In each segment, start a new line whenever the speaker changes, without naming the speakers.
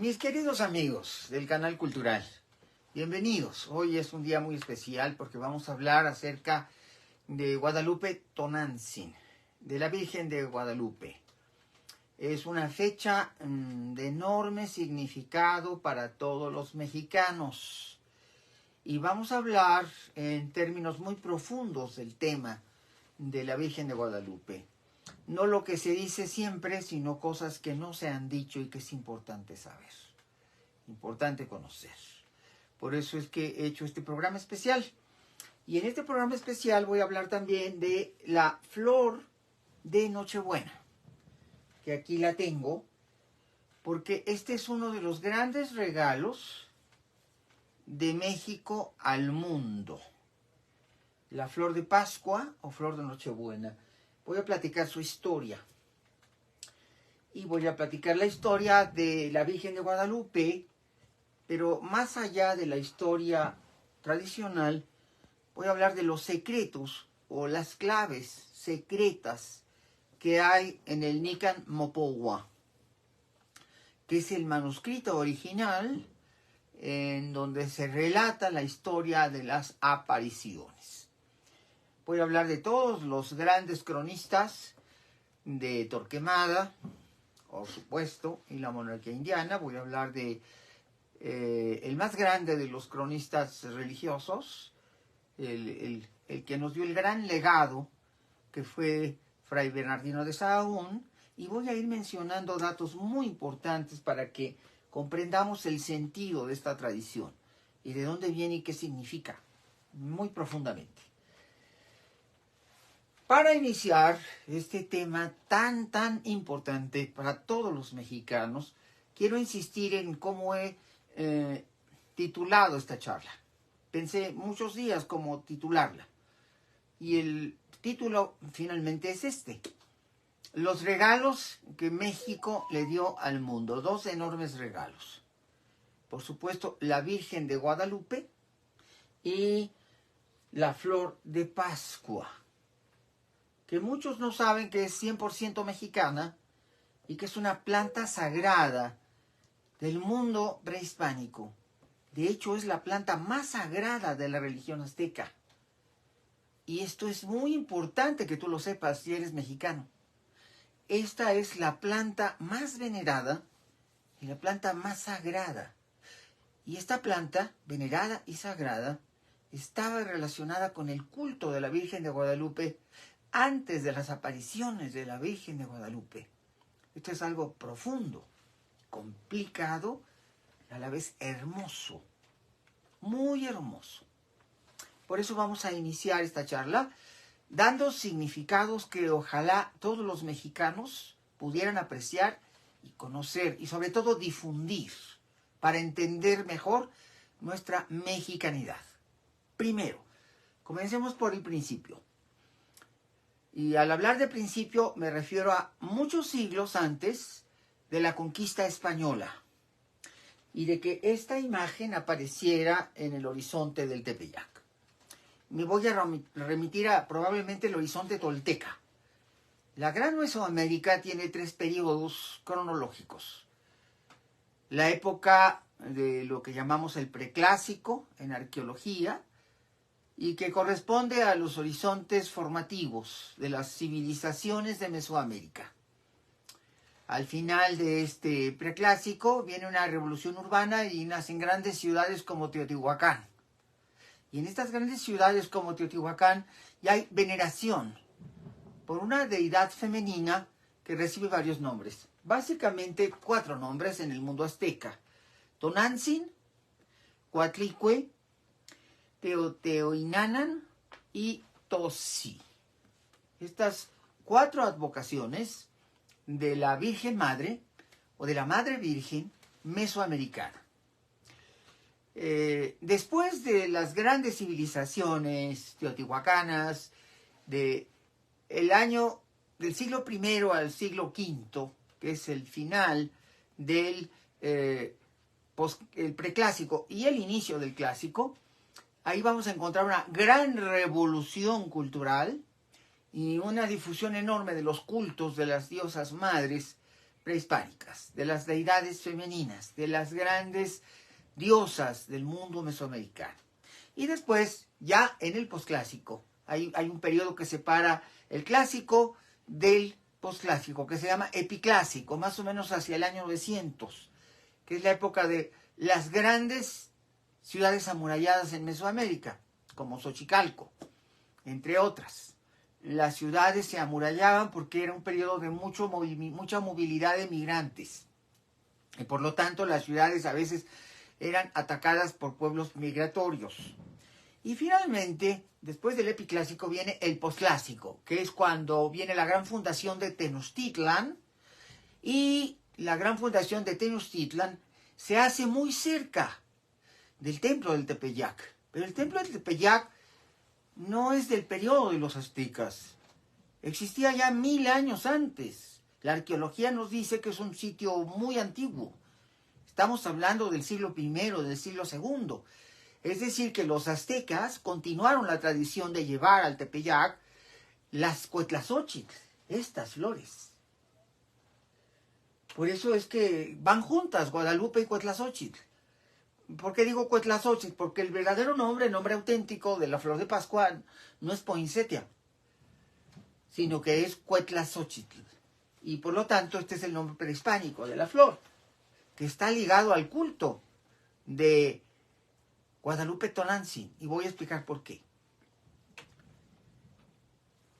Mis queridos amigos del canal cultural, bienvenidos. Hoy es un día muy especial porque vamos a hablar acerca de Guadalupe Tonantzin, de la Virgen de Guadalupe. Es una fecha de enorme significado para todos los mexicanos. Y vamos a hablar en términos muy profundos del tema de la Virgen de Guadalupe. No lo que se dice siempre, sino cosas que no se han dicho y que es importante saber, importante conocer. Por eso es que he hecho este programa especial. Y en este programa especial voy a hablar también de la flor de Nochebuena, que aquí la tengo, porque este es uno de los grandes regalos de México al mundo. La flor de Pascua o flor de Nochebuena. Voy a platicar su historia. Y voy a platicar la historia de la Virgen de Guadalupe, pero más allá de la historia tradicional, voy a hablar de los secretos o las claves secretas que hay en el Nican Mopohua, que es el manuscrito original en donde se relata la historia de las apariciones. Voy a hablar de todos los grandes cronistas de Torquemada, por supuesto, y la monarquía indiana. Voy a hablar de el más grande de los cronistas religiosos, el que nos dio el gran legado, que fue Fray Bernardino de Sahagún, y voy a ir mencionando datos muy importantes para que comprendamos el sentido de esta tradición y de dónde viene y qué significa, muy profundamente. Para iniciar este tema tan importante para todos los mexicanos, quiero insistir en cómo he titulado esta charla. Pensé muchos días cómo titularla. Y el título finalmente es este: Los regalos que México le dio al mundo. Dos enormes regalos. Por supuesto, la Virgen de Guadalupe y la flor de Pascua, que muchos no saben que es 100% mexicana y que es una planta sagrada del mundo prehispánico. De hecho, es la planta más sagrada de la religión azteca. Y esto es muy importante que tú lo sepas si eres mexicano. Esta es la planta más venerada y la planta más sagrada. Y esta planta, venerada y sagrada, estaba relacionada con el culto de la Virgen de Guadalupe antes de las apariciones de la Virgen de Guadalupe. Esto es algo profundo, complicado, a la vez hermoso, muy hermoso. Por eso vamos a iniciar esta charla dando significados que ojalá todos los mexicanos pudieran apreciar y conocer y sobre todo difundir para entender mejor nuestra mexicanidad. Primero, comencemos por el principio. Y al hablar de principio me refiero a muchos siglos antes de la conquista española y de que esta imagen apareciera en el horizonte del Tepeyac. Me voy a remitir a probablemente el horizonte tolteca. La Gran Mesoamérica tiene 3 periodos cronológicos. La época de lo que llamamos el preclásico en arqueología, y que corresponde a los horizontes formativos de las civilizaciones de Mesoamérica. Al final de este preclásico viene una revolución urbana y nacen grandes ciudades como Teotihuacán. Y en estas grandes ciudades como Teotihuacán ya hay veneración por una deidad femenina que recibe varios nombres. Básicamente 4 nombres en el mundo azteca: Tonantzin, Coatlicue, Teoteoinanan y Tosi. Estas 4 advocaciones de la Virgen Madre o de la Madre Virgen mesoamericana. Después de las grandes civilizaciones teotihuacanas del siglo I al siglo V, que es el final del el preclásico y el inicio del clásico, ahí vamos a encontrar una gran revolución cultural y una difusión enorme de los cultos de las diosas madres prehispánicas, de las deidades femeninas, de las grandes diosas del mundo mesoamericano. Y después, ya en el posclásico, hay un periodo que separa el clásico del posclásico, que se llama epiclásico, más o menos hacia el año 900, que es la época de las grandes ciudades amuralladas en Mesoamérica, como Xochicalco, entre otras. Las ciudades se amurallaban porque era un periodo de mucha movilidad de migrantes. Y por lo tanto, las ciudades a veces eran atacadas por pueblos migratorios. Y finalmente, después del epiclásico viene el posclásico, que es cuando viene la gran fundación de Tenochtitlan, y la gran fundación de Tenochtitlan se hace muy cerca del templo del Tepeyac. Pero el templo del Tepeyac no es del periodo de los aztecas. Existía ya 1000 años antes. La arqueología nos dice que es un sitio muy antiguo. Estamos hablando del siglo I, del siglo II. Es decir, que los aztecas continuaron la tradición de llevar al Tepeyac las cuetlazóchitl, estas flores. Por eso es que van juntas Guadalupe y Cuetlazóchitl. ¿Por qué digo Cuetlazóchitl? Porque el verdadero nombre, el nombre auténtico de la flor de Pascua, no es Poinsettia, sino que es Cuetlazóchitl. Y por lo tanto, este es el nombre prehispánico de la flor, que está ligado al culto de Guadalupe Tonantzin. Y voy a explicar por qué.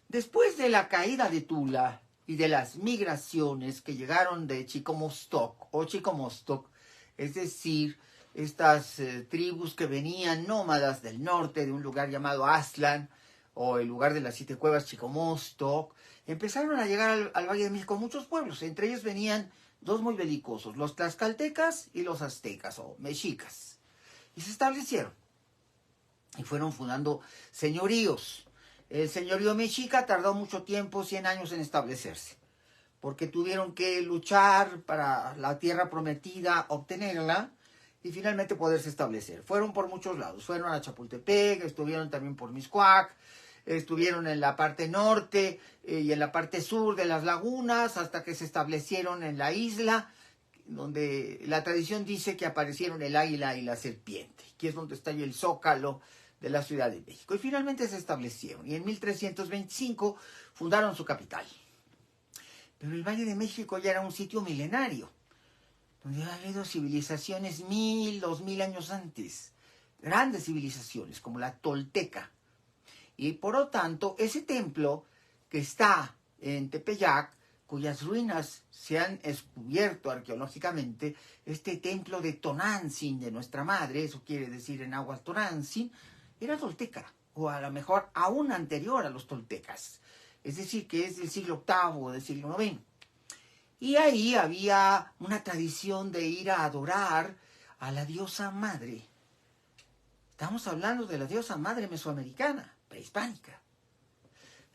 Después de la caída de Tula y de las migraciones que llegaron de Chicomostoc o Chicomostoc, es decir, estas tribus que venían nómadas del norte de un lugar llamado Aztlán, o el lugar de las 7 cuevas Chicomostoc, empezaron a llegar al Valle de México muchos pueblos. Entre ellos venían dos muy belicosos, los tlaxcaltecas y los aztecas o mexicas. Y se establecieron y fueron fundando señoríos. El señorío mexica tardó mucho tiempo, 100 años en establecerse, porque tuvieron que luchar para la tierra prometida, obtenerla y finalmente poderse establecer. Fueron por muchos lados, fueron a Chapultepec, estuvieron también por Mixcoac, estuvieron en la parte norte y en la parte sur de las lagunas, hasta que se establecieron en la isla, donde la tradición dice que aparecieron el águila y la serpiente, que es donde está el zócalo de la Ciudad de México. Y finalmente se establecieron, y en 1325 fundaron su capital. Pero el Valle de México ya era un sitio milenario, donde había habido civilizaciones 1000, 2000 años antes, grandes civilizaciones como la tolteca. Y por lo tanto, ese templo que está en Tepeyac, cuyas ruinas se han descubierto arqueológicamente, este templo de Tonantzin, de nuestra madre, eso quiere decir en náhuatl Tonantzin, era tolteca, o a lo mejor aún anterior a los toltecas. Es decir, que es del siglo VIII, del siglo IX. Y ahí había una tradición de ir a adorar a la diosa madre. Estamos hablando de la diosa madre mesoamericana, prehispánica.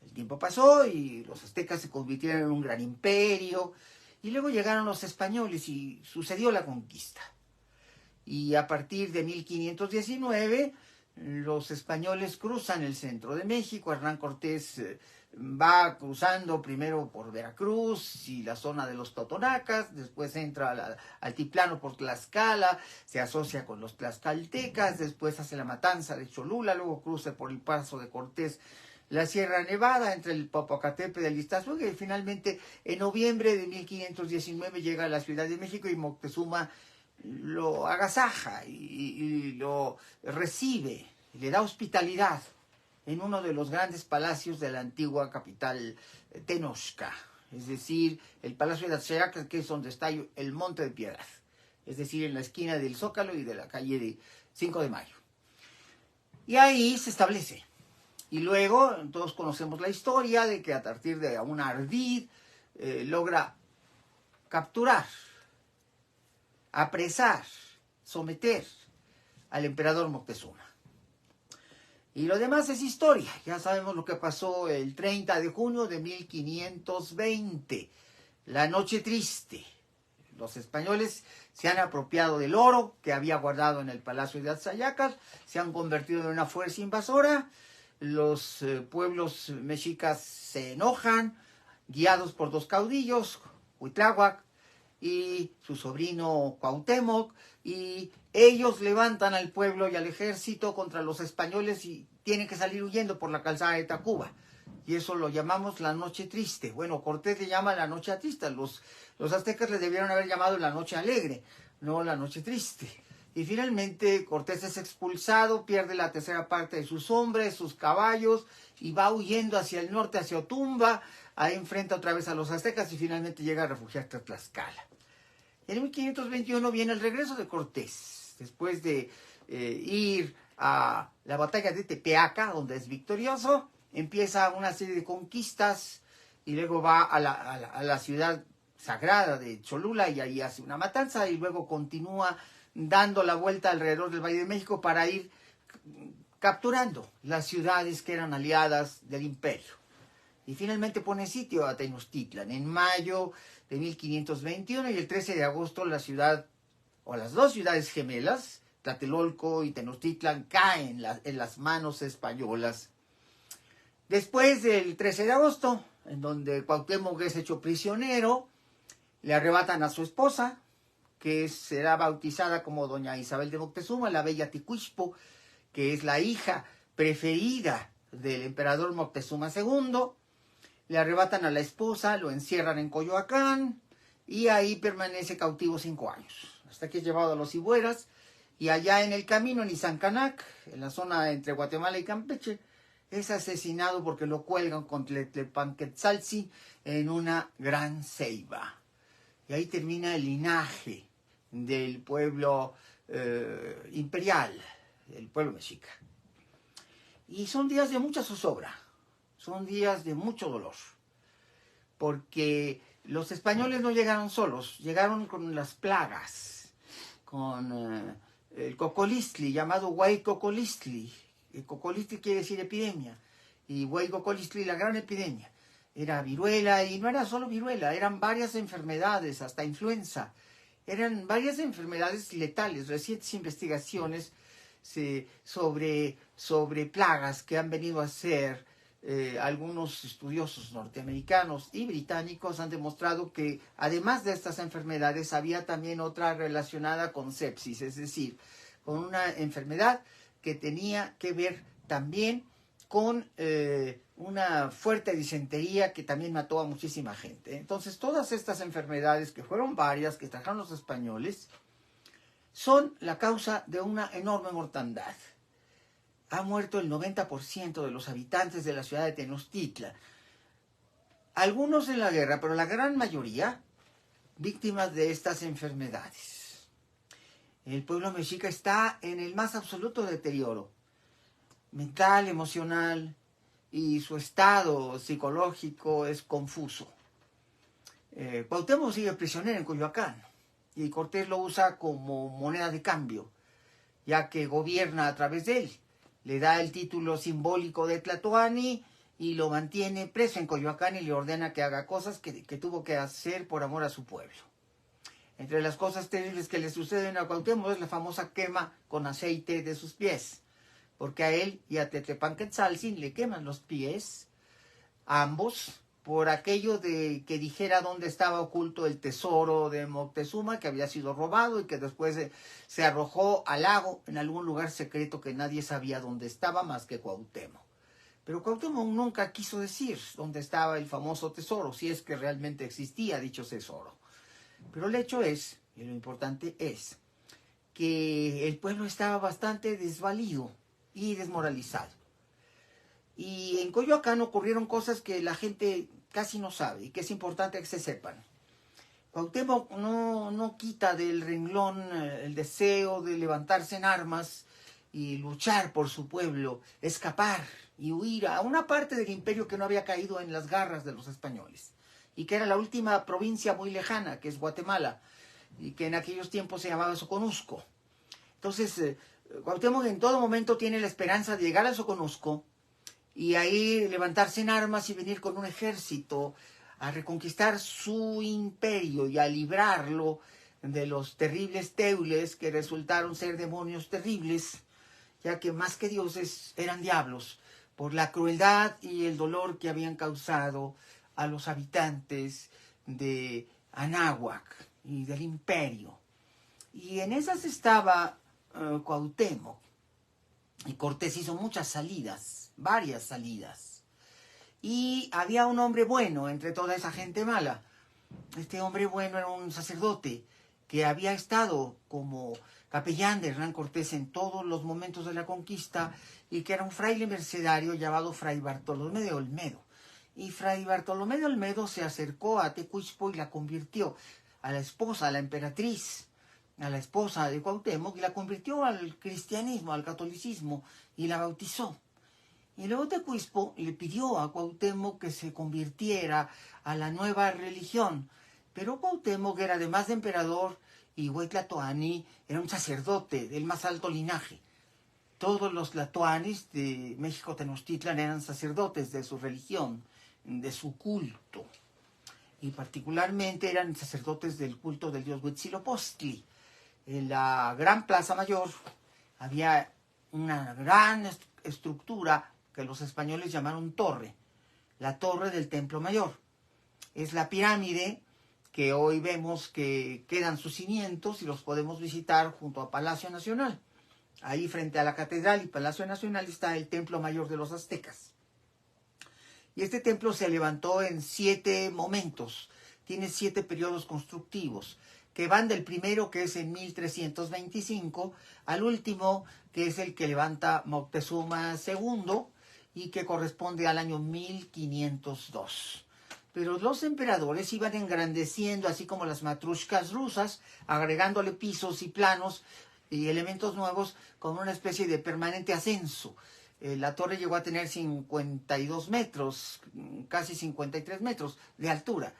El tiempo pasó y los aztecas se convirtieron en un gran imperio, y luego llegaron los españoles y sucedió la conquista. Y a partir de 1519, los españoles cruzan el centro de México. Hernán Cortés va cruzando primero por Veracruz y la zona de los Totonacas, después entra al altiplano por Tlaxcala, se asocia con los tlaxcaltecas, después hace la matanza de Cholula, luego cruza por el paso de Cortés la Sierra Nevada, entre el Popocatépetl y el Iztaccíhuatl, y finalmente en noviembre de 1519 llega a la Ciudad de México y Moctezuma lo agasaja y lo recibe, y le da hospitalidad en uno de los grandes palacios de la antigua capital Tenochca, es decir, el Palacio de Atzayaca, que es donde está el Monte de Piedad, es decir, en la esquina del Zócalo y de la calle de 5 de Mayo. Y ahí se establece. Y luego todos conocemos la historia de que a partir de un ardid logra capturar, apresar, someter al emperador Moctezuma. Y lo demás es historia. Ya sabemos lo que pasó el 30 de junio de 1520, la noche triste. Los españoles se han apropiado del oro que había guardado en el Palacio de Atzayaca, se han convertido en una fuerza invasora. Los pueblos mexicas se enojan, guiados por dos caudillos, Cuitláhuac y su sobrino Cuauhtémoc, y ellos levantan al pueblo y al ejército contra los españoles y tienen que salir huyendo por la calzada de Tacuba. Y eso lo llamamos la Noche Triste. Bueno, Cortés le llama la Noche Triste. Los aztecas le debieron haber llamado la Noche Alegre, no la Noche Triste. Y finalmente Cortés es expulsado, pierde la tercera parte de sus hombres, sus caballos, y va huyendo hacia el norte, hacia Otumba. Ahí enfrenta otra vez a los aztecas y finalmente llega a refugiarse a Tlaxcala. En 1521 viene el regreso de Cortés, después de ir a la batalla de Tepeaca, donde es victorioso. Empieza una serie de conquistas y luego va a la ciudad sagrada de Cholula y ahí hace una matanza y luego continúa dando la vuelta alrededor del Valle de México para ir capturando las ciudades que eran aliadas del imperio. Y finalmente pone sitio a Tenochtitlan en mayo de 1521 y el 13 de agosto la ciudad, o las dos ciudades gemelas, Tlatelolco y Tenochtitlan, caen en las manos españolas. Después del 13 de agosto, en donde Cuauhtémoc es hecho prisionero, le arrebatan a su esposa, que será bautizada como doña Isabel de Moctezuma, la bella Ticuixpo, que es la hija preferida del emperador Moctezuma II. Le arrebatan a la esposa, lo encierran en Coyoacán y ahí permanece cautivo 5 años, hasta que es llevado a los Cibueras y allá en el camino, en Izancanac, en la zona entre Guatemala y Campeche, es asesinado porque lo cuelgan con Tletlepanquetzaltzi en una gran ceiba. Y ahí termina el linaje del pueblo imperial, el pueblo mexica. Y son días de mucha zozobra, son días de mucho dolor, porque los españoles no llegaron solos, llegaron con las plagas, con el cocolistli, llamado Huaycocolistli. El cocolistli quiere decir epidemia, y Huaycocolistli, la gran epidemia. Era viruela, y no era solo viruela, eran varias enfermedades, hasta influenza. Eran varias enfermedades letales, recientes investigaciones sobre plagas que han venido a hacer algunos estudiosos norteamericanos y británicos han demostrado que además de estas enfermedades había también otra relacionada con sepsis, es decir, con una enfermedad que tenía que ver también con una fuerte disentería que también mató a muchísima gente. Entonces, todas estas enfermedades, que fueron varias, que trajeron los españoles, son la causa de una enorme mortandad. Ha muerto el 90% de los habitantes de la ciudad de Tenochtitlan. Algunos en la guerra, pero la gran mayoría víctimas de estas enfermedades. El pueblo mexica está en el más absoluto deterioro mental, emocional, y su estado psicológico es confuso. Cuauhtémoc sigue prisionero en Coyoacán y Cortés lo usa como moneda de cambio, ya que gobierna a través de él. Le da el título simbólico de Tlatoani y lo mantiene preso en Coyoacán y le ordena que haga cosas que tuvo que hacer por amor a su pueblo. Entre las cosas terribles que le suceden a Cuauhtémoc es la famosa quema con aceite de sus pies, porque a él y a Tletlepanquetzaltzi le queman los pies, ambos, por aquello de que dijera dónde estaba oculto el tesoro de Moctezuma, que había sido robado y que después se arrojó al lago en algún lugar secreto que nadie sabía dónde estaba más que Cuauhtémoc. Pero Cuauhtémoc nunca quiso decir dónde estaba el famoso tesoro, si es que realmente existía dicho tesoro. Pero el hecho es, y lo importante es, que el pueblo estaba bastante desvalido y desmoralizado. Y en Coyoacán ocurrieron cosas que la gente casi no sabe y que es importante que se sepan. Cuauhtémoc no quita del renglón el deseo de levantarse en armas y luchar por su pueblo, escapar y huir a una parte del imperio que no había caído en las garras de los españoles y que era la última provincia muy lejana, que es Guatemala, y que en aquellos tiempos se llamaba Soconusco. Entonces, Cuauhtémoc en todo momento tiene la esperanza de llegar a Soconusco y ahí levantarse en armas y venir con un ejército a reconquistar su imperio y a librarlo de los terribles teules que resultaron ser demonios terribles, ya que más que dioses eran diablos, por la crueldad y el dolor que habían causado a los habitantes de Anáhuac y del imperio. Y en esas estaba Cuauhtémoc. Y Cortés hizo muchas salidas, varias salidas. Y había un hombre bueno entre toda esa gente mala. Este hombre bueno era un sacerdote que había estado como capellán de Hernán Cortés en todos los momentos de la conquista y que era un fraile mercedario llamado Fray Bartolomé de Olmedo. Y Fray Bartolomé de Olmedo se acercó a Tecuichpo y la convirtió a la esposa, a la emperatriz, a la esposa de Cuauhtémoc, y la convirtió al cristianismo, al catolicismo, y la bautizó. Y luego Tecuichpo le pidió a Cuauhtémoc que se convirtiera a la nueva religión. Pero Cuauhtémoc era además de emperador y Huey Tlatoani era un sacerdote del más alto linaje. Todos los tlatoanis de México Tenochtitlan eran sacerdotes de su religión, de su culto. Y particularmente eran sacerdotes del culto del dios Huitzilopochtli. En la gran Plaza Mayor había una gran estructura que los españoles llamaron torre, la torre del Templo Mayor. Es la pirámide que hoy vemos que quedan sus cimientos y los podemos visitar junto a Palacio Nacional. Ahí frente a la Catedral y Palacio Nacional está el Templo Mayor de los Aztecas. Y este templo se levantó en 7 momentos, tiene 7 periodos constructivos, que van del primero, que es en 1325, al último, que es el que levanta Moctezuma II, y que corresponde al año 1502. Pero los emperadores iban engrandeciendo, así como las matrushkas rusas, agregándole pisos y planos y elementos nuevos con una especie de permanente ascenso. La torre llegó a tener 52 metros, casi 53 metros de altura.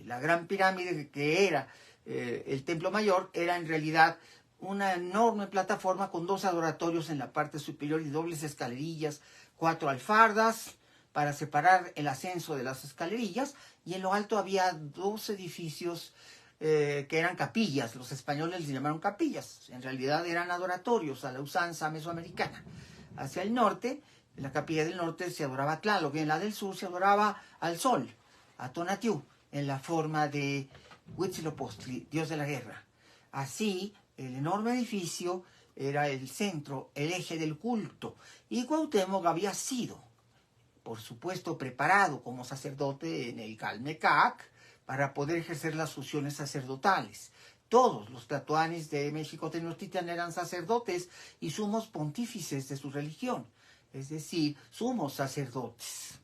La gran pirámide que era el Templo Mayor era en realidad una enorme plataforma con 2 adoratorios en la parte superior y dobles escalerillas, 4 alfardas para separar el ascenso de las escalerillas, y en lo alto había 2 edificios que eran capillas. Los españoles les llamaron capillas, en realidad eran adoratorios a la usanza mesoamericana. Hacia el norte, en la capilla del norte se adoraba a Tlaloc, y en la del sur se adoraba al sol, a Tonatiuh, en la forma de Huitzilopochtli, dios de la guerra. Así, el enorme edificio era el centro, el eje del culto, y Cuauhtémoc había sido, por supuesto, preparado como sacerdote en el Calmecac para poder ejercer las funciones sacerdotales. Todos los tlatoanis de México Tenochtitlan eran sacerdotes y sumos pontífices de su religión, es decir, sumos sacerdotes.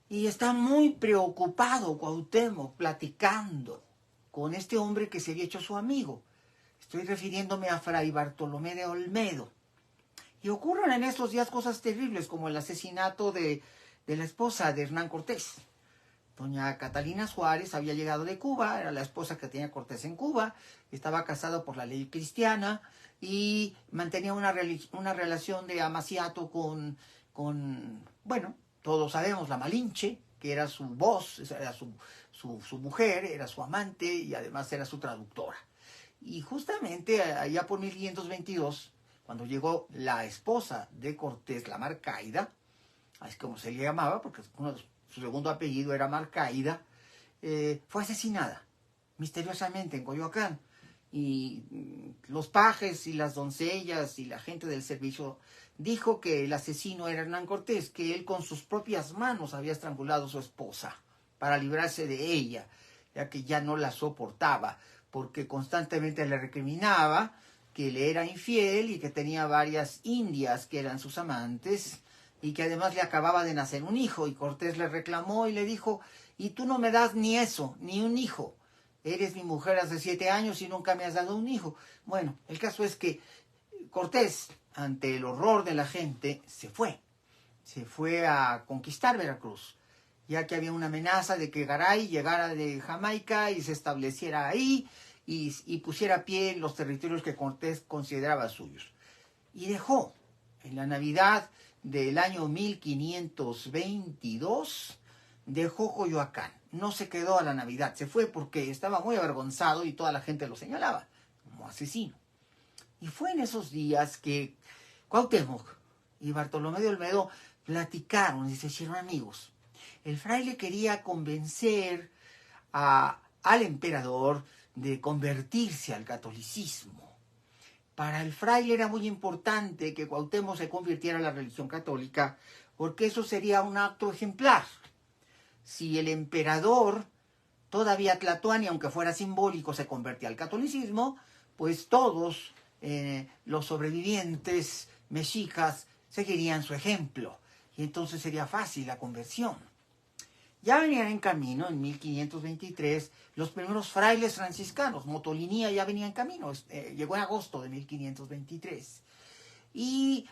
Y está muy preocupado Cuauhtémoc platicando con este hombre que se había hecho su amigo. Estoy refiriéndome a Fray Bartolomé de Olmedo. Y ocurren en estos días cosas terribles, como el asesinato de la esposa de Hernán Cortés. Doña Catalina Suárez había llegado de Cuba, era la esposa que tenía Cortés en Cuba, estaba casado por la ley cristiana y mantenía una relación de amaciato con, bueno, todos sabemos, la Malinche, que era su voz, era su mujer, era su amante y además era su traductora. Y justamente allá por 1522, cuando llegó la esposa de Cortés, la Marcaida, es como se le llamaba, porque su segundo apellido era Marcaida, fue asesinada misteriosamente en Coyoacán. Y los pajes y las doncellas y la gente del servicio dijo que el asesino era Hernán Cortés, que él con sus propias manos había estrangulado a su esposa para librarse de ella, ya que ya no la soportaba, porque constantemente le recriminaba que le era infiel y que tenía varias indias que eran sus amantes, y que además le acababa de nacer un hijo, y Cortés le reclamó y le dijo: y tú no me das ni eso, ni un hijo, eres mi mujer hace 7 años y nunca me has dado un hijo. Bueno, el caso es que Cortés, ante el horror de la gente, se fue a conquistar Veracruz, ya que había una amenaza de que Garay llegara de Jamaica y se estableciera ahí y pusiera a pie los territorios que Cortés consideraba suyos. Y dejó, en la Navidad del año 1522, dejó Coyoacán. No se quedó a la Navidad, se fue porque estaba muy avergonzado y toda la gente lo señalaba como asesino. Y fue en esos días que Cuauhtémoc y Bartolomé de Olmedo platicaron y se hicieron amigos. El fraile quería convencer a al emperador de convertirse al catolicismo. Para el fraile era muy importante que Cuauhtémoc se convirtiera a la religión católica, porque eso sería un acto ejemplar. Si el emperador, todavía Tlatoani, aunque fuera simbólico, se convertía al catolicismo, pues todos los sobrevivientes mexicas seguirían su ejemplo, y entonces sería fácil la conversión. Ya venían en camino, en 1523, los primeros frailes franciscanos. Motolinía ya venía en camino, llegó en agosto de 1523. Y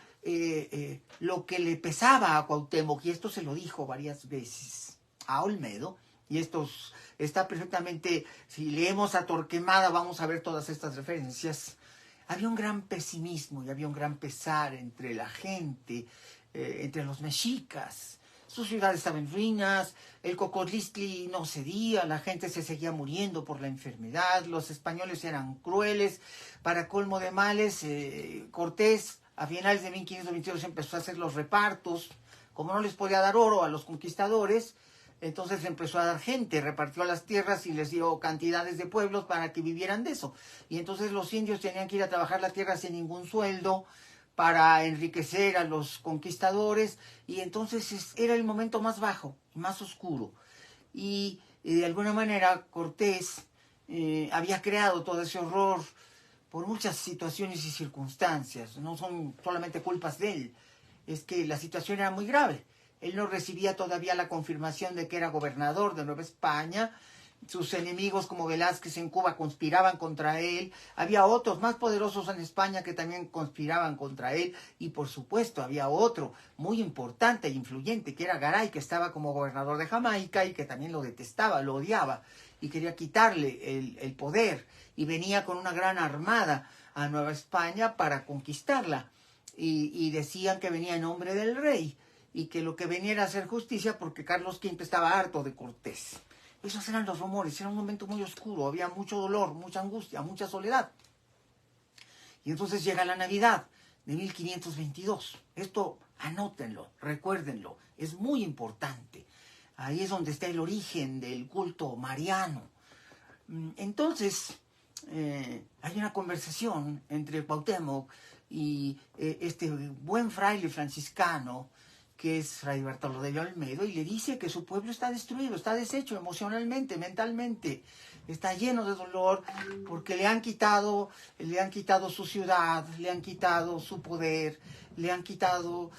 lo que le pesaba a Cuauhtémoc, y esto se lo dijo varias veces a Olmedo, y esto está perfectamente, si leemos a Torquemada vamos a ver todas estas referencias, había un gran pesimismo y había un gran pesar entre la gente, entre los mexicas. Su ciudad estaba en ruinas, el Cocodlistli no cedía, la gente se seguía muriendo por la enfermedad, los españoles eran crueles. Para colmo de males, Cortés a finales de 1522 empezó a hacer los repartos. Como no les podía dar oro a los conquistadores, entonces empezó a dar gente, repartió las tierras y les dio cantidades de pueblos para que vivieran de eso. Y entonces los indios tenían que ir a trabajar la tierra sin ningún sueldo, para enriquecer a los conquistadores, y entonces era el momento más bajo, más oscuro. Y de alguna manera Cortés había creado todo ese horror por muchas situaciones y circunstancias. No son solamente culpas de él, es que la situación era muy grave. Él no recibía todavía la confirmación de que era gobernador de Nueva España. Sus enemigos como Velázquez en Cuba conspiraban contra él. Había otros más poderosos en España que también conspiraban contra él. Y por supuesto había otro muy importante e influyente que era Garay, que estaba como gobernador de Jamaica y que también lo detestaba, lo odiaba y quería quitarle el poder. Y venía con una gran armada a Nueva España para conquistarla. Y decían que venía en nombre del rey y que lo que venía era hacer justicia porque Carlos V estaba harto de Cortés. Esos eran los rumores, era un momento muy oscuro, había mucho dolor, mucha angustia, mucha soledad. Y entonces llega la Navidad de 1522. Esto anótenlo, recuérdenlo, es muy importante. Ahí es donde está el origen del culto mariano. Entonces, hay una conversación entre Cuauhtémoc y este buen fraile franciscano, que es Fray Bartolomé de Olmedo, y le dice que su pueblo está destruido, está deshecho emocionalmente, mentalmente, está lleno de dolor porque le han quitado su ciudad, le han quitado su poder, le han quitado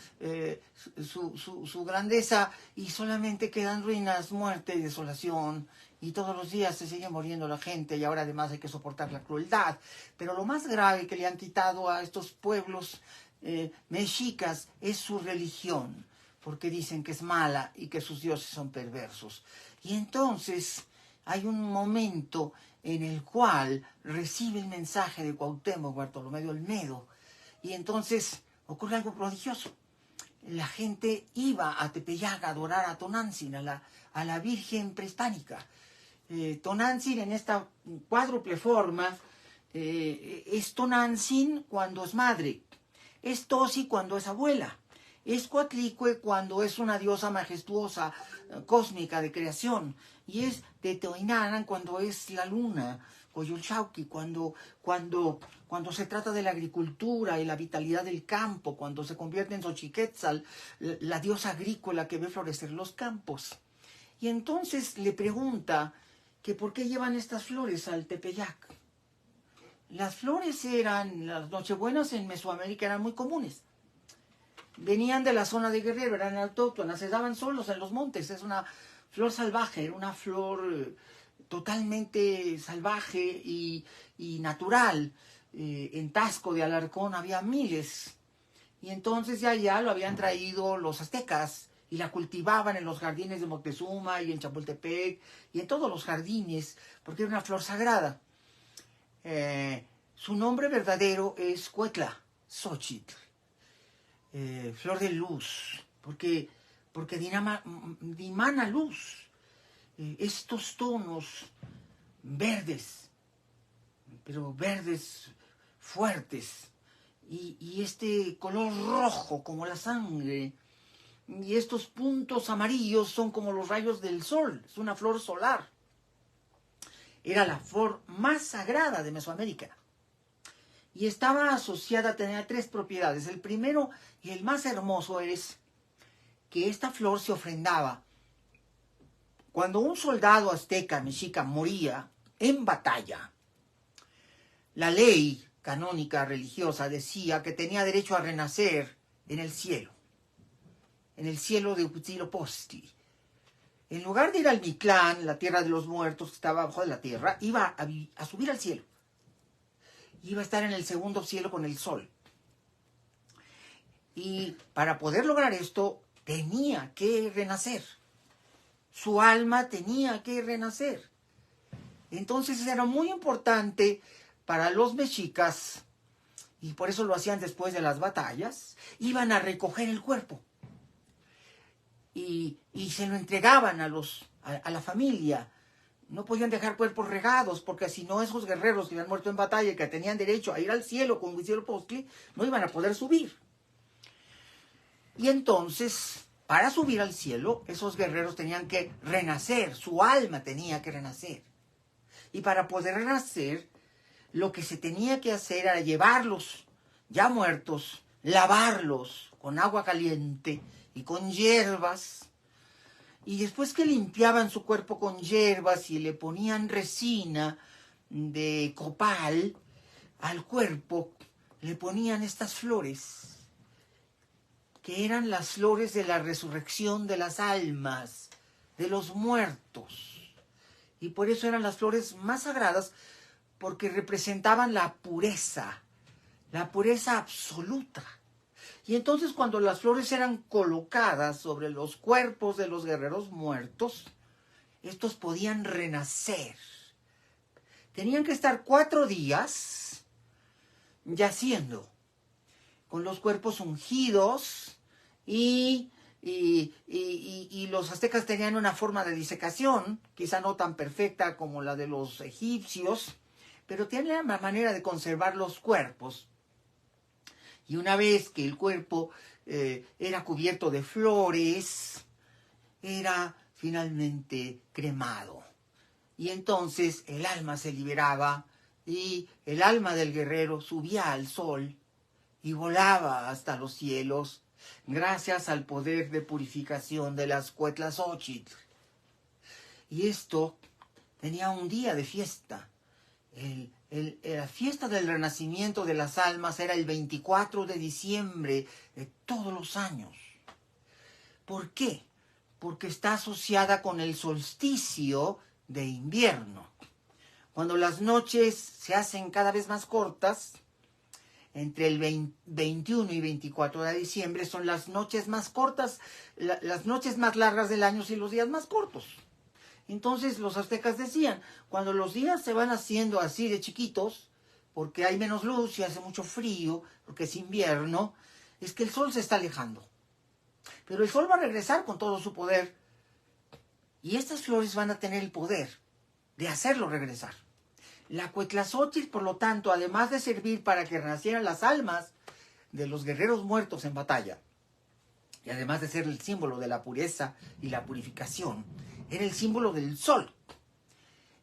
su grandeza, y solamente quedan ruinas, muerte y desolación, y todos los días se sigue muriendo la gente, y ahora además hay que soportar la crueldad. Pero lo más grave que le han quitado a estos pueblos mexicas es su religión, porque dicen que es mala y que sus dioses son perversos. Y entonces hay un momento en el cual recibe el mensaje de Cuauhtémoc Bartolomé de Olmedo, y entonces ocurre algo prodigioso. La gente iba a Tepeyac a adorar a Tonantzin, a la Virgen prehispánica. Tonantzin en esta cuádruple forma es Tonantzin cuando es madre, es Tosi cuando es abuela, es Coatlicue cuando es una diosa majestuosa, cósmica de creación, y es Teotihuacán cuando es la luna, Coyolxauhqui cuando se trata de la agricultura y la vitalidad del campo, cuando se convierte en Xochiquetzal, la diosa agrícola que ve florecer los campos. Y entonces le pregunta que por qué llevan estas flores al Tepeyac. Las flores las nochebuenas en Mesoamérica eran muy comunes. Venían de la zona de Guerrero, eran autóctonas, se daban solos en los montes. Es una flor salvaje, era una flor totalmente salvaje y natural. En Taxco de Alarcón había miles. Y entonces de allá lo habían traído los aztecas y la cultivaban en los jardines de Moctezuma y en Chapultepec y en todos los jardines, porque era una flor sagrada. Su nombre verdadero es Cuetla, Xochitl, flor de luz, porque dimana luz. Estos tonos verdes, pero verdes fuertes, y este color rojo como la sangre, y estos puntos amarillos son como los rayos del sol, es una flor solar. Era la flor más sagrada de Mesoamérica. Y estaba asociada, tenía 3 propiedades. El primero y el más hermoso es que esta flor se ofrendaba cuando un soldado azteca mexica moría en batalla. La ley canónica religiosa decía que tenía derecho a renacer en el cielo de Huitzilopochtli. En lugar de ir al Mictlán, la tierra de los muertos que estaba abajo de la tierra, iba a subir al cielo. Iba a estar en el segundo cielo con el sol. Y para poder lograr esto, tenía que renacer. Su alma tenía que renacer. Entonces era muy importante para los mexicas, y por eso lo hacían después de las batallas, iban a recoger el cuerpo. Y se lo entregaban a la familia. No podían dejar cuerpos regados, porque si no, esos guerreros que habían muerto en batalla y que tenían derecho a ir al cielo con Huitzilopochtli, no iban a poder subir. Y entonces, para subir al cielo, esos guerreros tenían que renacer, su alma tenía que renacer. Y para poder renacer, lo que se tenía que hacer era llevarlos, ya muertos, lavarlos con agua caliente y con hierbas. Y después que limpiaban su cuerpo con hierbas y le ponían resina de copal al cuerpo, le ponían estas flores, que eran las flores de la resurrección de las almas, de los muertos. Y por eso eran las flores más sagradas, porque representaban la pureza absoluta. Y entonces cuando las flores eran colocadas sobre los cuerpos de los guerreros muertos, estos podían renacer. Tenían que estar 4 días yaciendo, con los cuerpos ungidos, y los aztecas tenían una forma de disecación, quizá no tan perfecta como la de los egipcios, pero tenían una manera de conservar los cuerpos. Y una vez que el cuerpo era cubierto de flores, era finalmente cremado. Y entonces el alma se liberaba y el alma del guerrero subía al sol y volaba hasta los cielos gracias al poder de purificación de las Cuetlazóchitl. Y esto tenía un día de fiesta. La fiesta del renacimiento de las almas era el 24 de diciembre de todos los años. ¿Por qué? Porque está asociada con el solsticio de invierno. Cuando las noches se hacen cada vez más cortas, entre el 21 y 24 de diciembre son las noches más cortas, las noches más largas del año y los días más cortos. Entonces los aztecas decían, cuando los días se van haciendo así de chiquitos, porque hay menos luz y hace mucho frío, porque es invierno, es que el sol se está alejando. Pero el sol va a regresar con todo su poder, y estas flores van a tener el poder de hacerlo regresar. La Cuetlazóchitl, por lo tanto, además de servir para que renacieran las almas de los guerreros muertos en batalla, y además de ser el símbolo de la pureza y la purificación, era el símbolo del sol.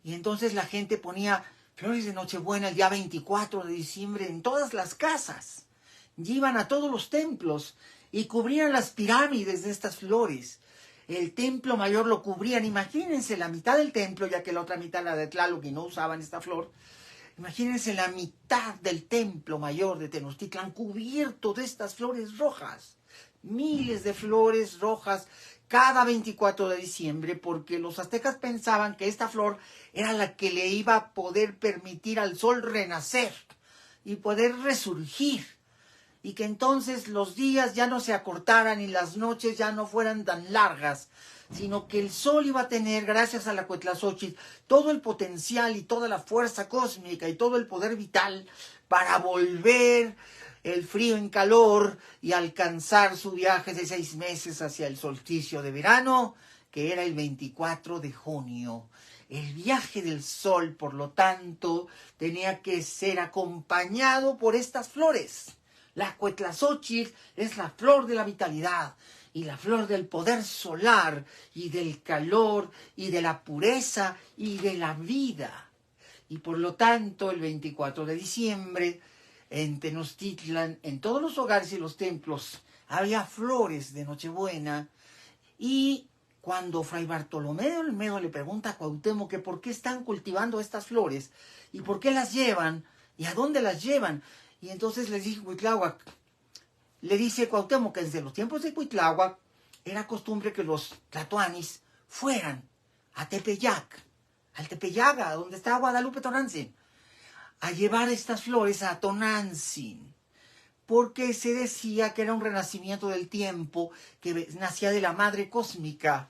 Y entonces la gente ponía flores de Nochebuena el día 24 de diciembre en todas las casas. Y iban a todos los templos y cubrían las pirámides de estas flores. El templo mayor lo cubrían. Imagínense la mitad del templo, ya que la otra mitad era de Tlaloc y no usaban esta flor. Imagínense la mitad del templo mayor de Tenochtitlan cubierto de estas flores rojas. Miles de flores rojas cada 24 de diciembre, porque los aztecas pensaban que esta flor era la que le iba a poder permitir al sol renacer y poder resurgir, y que entonces los días ya no se acortaran y las noches ya no fueran tan largas, sino que el sol iba a tener, gracias a la Cuetlazóchitl, todo el potencial y toda la fuerza cósmica y todo el poder vital para volver el frío en calor y alcanzar su viaje de 6 meses hacia el solsticio de verano, que era el 24 de junio. El viaje del sol, por lo tanto, tenía que ser acompañado por estas flores. La Cuetlazóchitl es la flor de la vitalidad y la flor del poder solar y del calor y de la pureza y de la vida. Y por lo tanto, el 24 de diciembre, en Tenochtitlan, en todos los hogares y los templos, había flores de Nochebuena. Y cuando Fray Bartolomé de Olmedo le pregunta a Cuauhtémoc que por qué están cultivando estas flores y por qué las llevan y a dónde las llevan, y entonces les dice Cuitláhuac, le dice Cuauhtémoc que desde los tiempos de Cuitláhuac era costumbre que los tlatoanis fueran a Tepeyac, al Tepeyac, donde está Guadalupe Tonantzin, a llevar estas flores a Tonantzin, porque se decía que era un renacimiento del tiempo que nacía de la madre cósmica,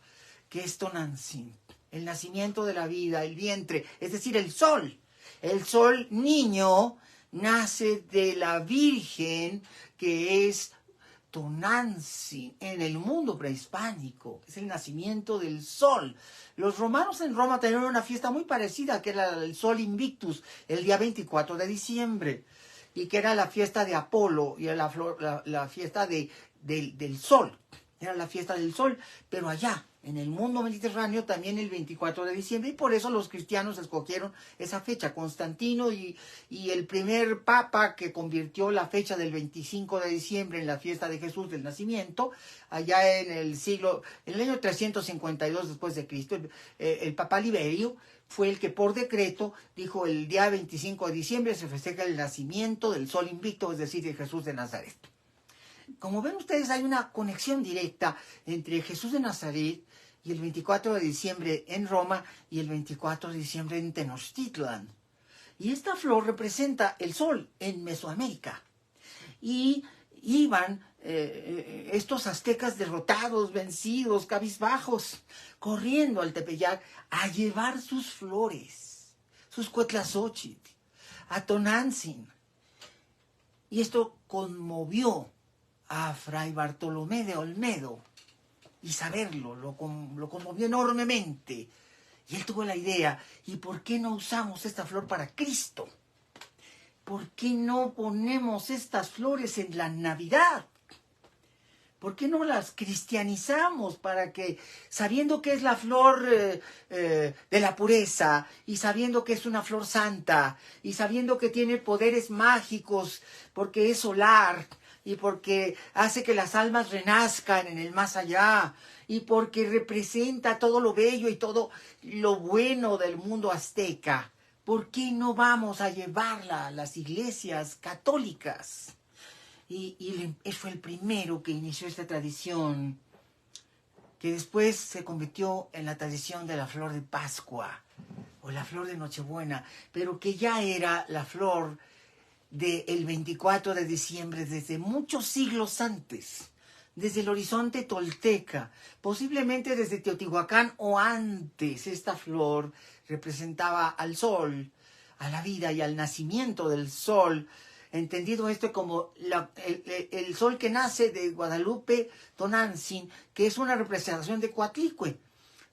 que es Tonantzin, el nacimiento de la vida, el vientre, es decir, el sol. El sol niño nace de la Virgen, que es Tonantzin, en el mundo prehispánico, es el nacimiento del sol. Los romanos en Roma tenían una fiesta muy parecida, que era el Sol Invictus, el día 24 de diciembre, y que era la fiesta de Apolo, y era la fiesta del sol, era la fiesta del sol, pero allá, en el mundo mediterráneo, también el 24 de diciembre, y por eso los cristianos escogieron esa fecha. Constantino y el primer papa que convirtió la fecha del 25 de diciembre en la fiesta de Jesús del Nacimiento, allá en el año 352 después de Cristo, el papa Liberio fue el que por decreto dijo el día 25 de diciembre se festeja el nacimiento del sol invicto, es decir, de Jesús de Nazaret. Como ven ustedes, hay una conexión directa entre Jesús de Nazaret y el 24 de diciembre en Roma y el 24 de diciembre en Tenochtitlan. Y esta flor representa el sol en Mesoamérica. Y iban estos aztecas derrotados, vencidos, cabizbajos, corriendo al Tepeyac a llevar sus flores, sus cuetlazóchitl, a Tonantzin. Y esto conmovió a Fray Bartolomé de Olmedo, y saberlo lo conmovió enormemente. Y él tuvo la idea, ¿y por qué no usamos esta flor para Cristo? ¿Por qué no ponemos estas flores en la Navidad? ¿Por qué no las cristianizamos para que, sabiendo que es la flor de la pureza, y sabiendo que es una flor santa, y sabiendo que tiene poderes mágicos, porque es solar, y porque hace que las almas renazcan en el más allá, y porque representa todo lo bello y todo lo bueno del mundo azteca, ¿por qué no vamos a llevarla a las iglesias católicas? Y él fue el primero que inició esta tradición, que después se convirtió en la tradición de la flor de Pascua, o la flor de Nochebuena, pero que ya era la flor del 24 de diciembre desde muchos siglos antes, desde el horizonte tolteca, posiblemente desde Teotihuacán o antes. Esta flor representaba al sol, a la vida y al nacimiento del sol, entendido esto como el sol que nace de Guadalupe Tonantzin, que es una representación de Coatlicue,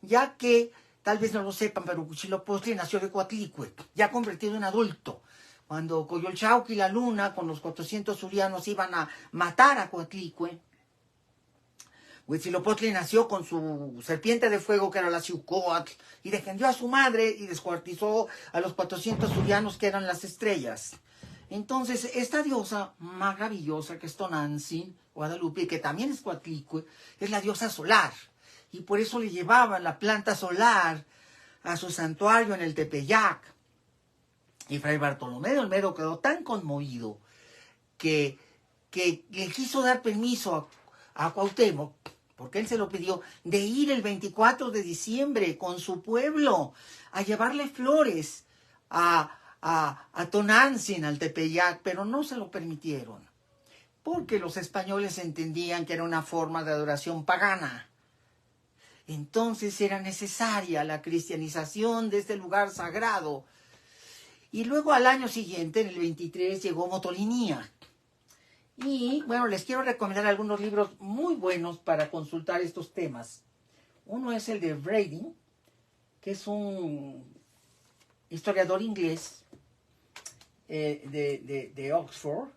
ya que, tal vez no lo sepan, pero Huitzilopochtli nació de Coatlicue, ya convertido en adulto. Cuando Coyolxauhqui y la luna con los 400 surianos iban a matar a Coatlicue, Huitzilopochtli nació con su serpiente de fuego, que era la Xiuhcoatl, y defendió a su madre y descuartizó a los 400 surianos, que eran las estrellas. Entonces, esta diosa maravillosa que es Tonantzin, Guadalupe, que también es Coatlicue, es la diosa solar. Y por eso le llevaban la planta solar a su santuario en el Tepeyac. Y Fray Bartolomé de Olmedo quedó tan conmovido que le quiso dar permiso a Cuauhtémoc, porque él se lo pidió, de ir el 24 de diciembre con su pueblo a llevarle flores a Tonantzin, al Tepeyac, pero no se lo permitieron, porque los españoles entendían que era una forma de adoración pagana. Entonces era necesaria la cristianización de este lugar sagrado. Y luego al año siguiente, en el 23, llegó Motolinía. Y bueno, les quiero recomendar algunos libros muy buenos para consultar estos temas. Uno es el de Brading, que es un historiador inglés de Oxford,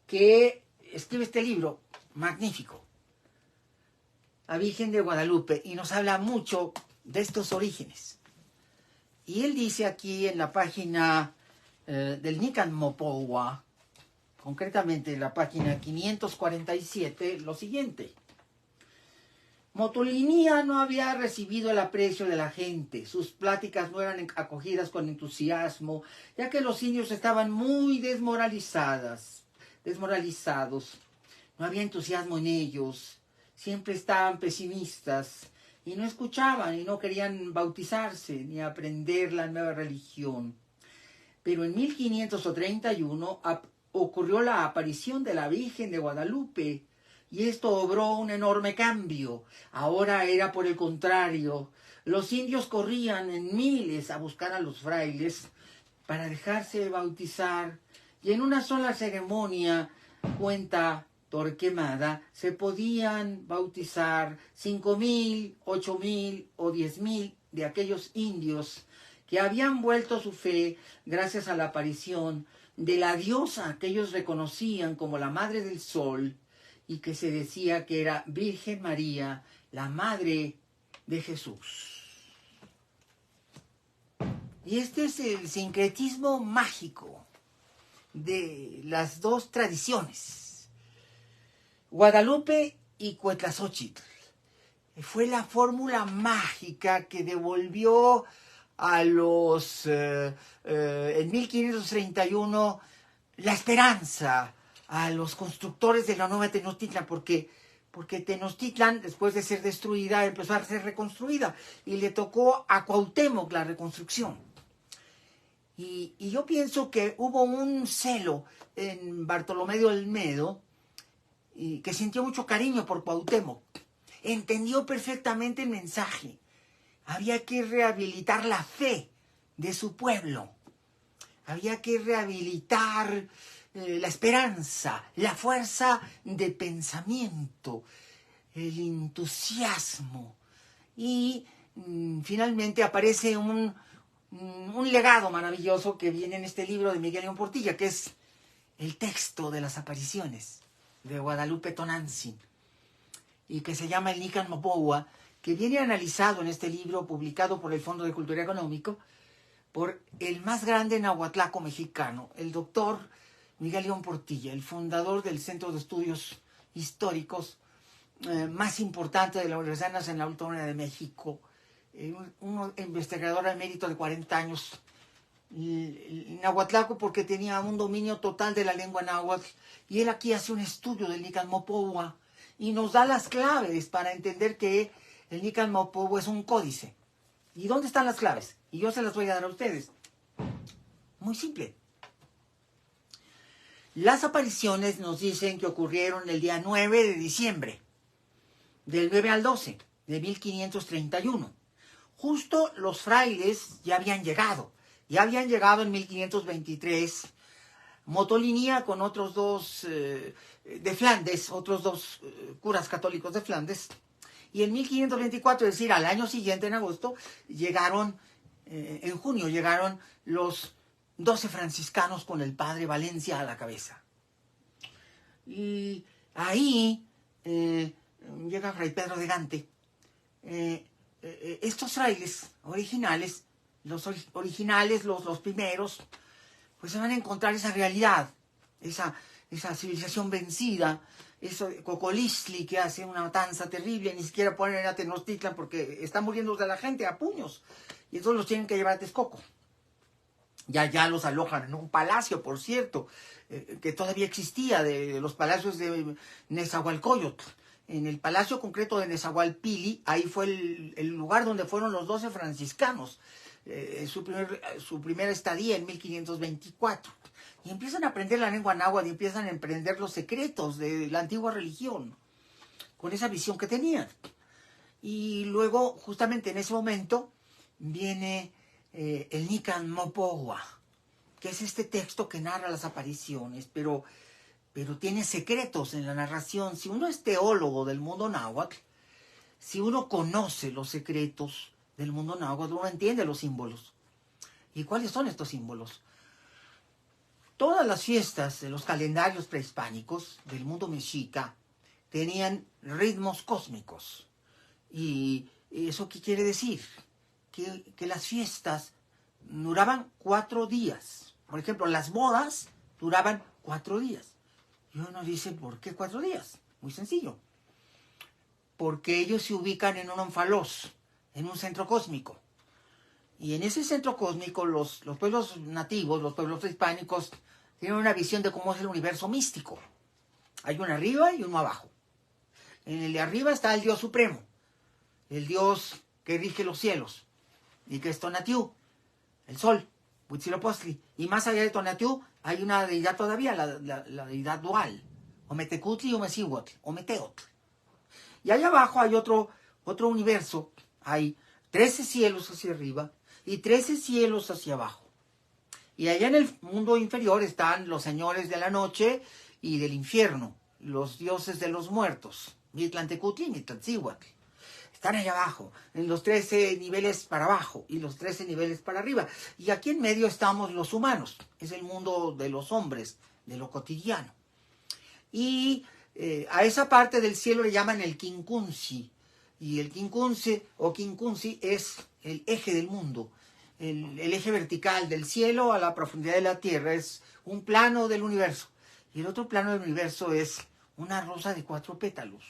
que escribe este libro magnífico, La Virgen de Guadalupe, y nos habla mucho de estos orígenes. Y él dice aquí en la página del Nican Mopowa, concretamente en la página 547, lo siguiente. Motolinía no había recibido el aprecio de la gente, sus pláticas no eran acogidas con entusiasmo, ya que los indios estaban muy desmoralizados. No había entusiasmo en ellos, siempre estaban pesimistas y no escuchaban y no querían bautizarse ni aprender la nueva religión. Pero en 1531 ocurrió la aparición de la Virgen de Guadalupe, y esto obró un enorme cambio. Ahora era por el contrario. Los indios corrían en miles a buscar a los frailes para dejarse bautizar. Y en una sola ceremonia, cuenta Torquemada, se podían bautizar 5,000, 8,000 o 10,000 de aquellos indios que habían vuelto su fe gracias a la aparición de la diosa que ellos reconocían como la Madre del Sol, y que se decía que era Virgen María, la Madre de Jesús. Y este es el sincretismo mágico de las dos tradiciones, Guadalupe y Cuetlazóchitl. Fue la fórmula mágica que devolvió a los, en 1531, la esperanza a los constructores de la nueva Tenochtitlan, porque Tenochtitlan, después de ser destruida, empezó a ser reconstruida, y le tocó a Cuauhtémoc la reconstrucción. Y yo pienso que hubo un celo en Bartolomé de Olmedo, que sintió mucho cariño por Cuauhtémoc. Entendió perfectamente el mensaje. Había que rehabilitar la fe de su pueblo. Había que rehabilitar la esperanza, la fuerza de pensamiento, el entusiasmo. Y finalmente aparece un legado maravilloso que viene en este libro de Miguel León Portilla, que es el texto de las apariciones de Guadalupe Tonantzin, y que se llama el Nican Mopowa, que viene analizado en este libro publicado por el Fondo de Cultura Económico por el más grande nahuatlaco mexicano, el doctor Miguel León Portilla, el fundador del Centro de Estudios Históricos más importante de la Universidad Nacional Autónoma de México, un investigador emérito de 40 años, nahuatlaco, porque tenía un dominio total de la lengua náhuatl, y él aquí hace un estudio del Nican Mopowa y nos da las claves para entender que el Nican Mopowa es un códice. ¿Y dónde están las claves? Y yo se las voy a dar a ustedes. Muy simple. Las apariciones nos dicen que ocurrieron el día 9 de diciembre, del 9 al 12 de 1531. Justo los frailes ya habían llegado en 1523, Motolinía con otros dos de Flandes, otros dos curas católicos de Flandes, y en 1524, es decir, al año siguiente, en agosto, en junio llegaron los 12 franciscanos con el padre Valencia a la cabeza. Y ahí llega Fray Pedro de Gante. Estos frailes originales, los primeros, pues se van a encontrar esa realidad, esa civilización vencida, eso de Cocolistli, que hace una matanza terrible, ni siquiera ponen a Tenochtitlan porque está muriendo de la gente a puños, y entonces los tienen que llevar a Texcoco. Ya los alojan en un palacio, por cierto, que todavía existía, de los palacios de Nezahualcóyotl. En el palacio concreto de Nezahualpili, ahí fue el lugar donde fueron los 12 franciscanos, su primera estadía en 1524. Y empiezan a aprender la lengua náhuatl y empiezan a emprender los secretos de la antigua religión, con esa visión que tenían. Y luego, justamente en ese momento, viene el Nican Mopowa, que es este texto que narra las apariciones, pero tiene secretos en la narración. Si uno es teólogo del mundo náhuatl, si uno conoce los secretos del mundo náhuatl, uno entiende los símbolos. ¿Y cuáles son estos símbolos? Todas las fiestas de los calendarios prehispánicos del mundo mexica tenían ritmos cósmicos. ¿Y eso qué quiere decir? Que las fiestas duraban 4 días. Por ejemplo, las bodas duraban 4 días. Y uno dice, ¿por qué 4 días? Muy sencillo. Porque ellos se ubican en un onfalos, en un centro cósmico. Y en ese centro cósmico los pueblos nativos, los pueblos prehispánicos, tienen una visión de cómo es el universo místico. Hay uno arriba y uno abajo. En el de arriba está el Dios Supremo, el Dios que rige los cielos, y que es Tonatiuh, el sol, Huitzilopochtli. Y más allá de Tonatiuh hay una deidad todavía, la deidad dual, Ometecutli, Omecihuatl, Ometeotl. Y allá abajo hay otro universo, hay 13 cielos hacia arriba y 13 cielos hacia abajo. Y allá en el mundo inferior están los señores de la noche y del infierno, los dioses de los muertos, Mictlantecutli y Mictlantzíhuatl. Están allá abajo, en los 13 niveles para abajo y los 13 niveles para arriba. Y aquí en medio estamos los humanos, es el mundo de los hombres, de lo cotidiano. Y a esa parte del cielo le llaman el Quincunci. Y el Quincunci o Quincunci es el eje del mundo, el eje vertical del cielo a la profundidad de la tierra. Es un plano del universo. Y el otro plano del universo es una rosa de 4 pétalos.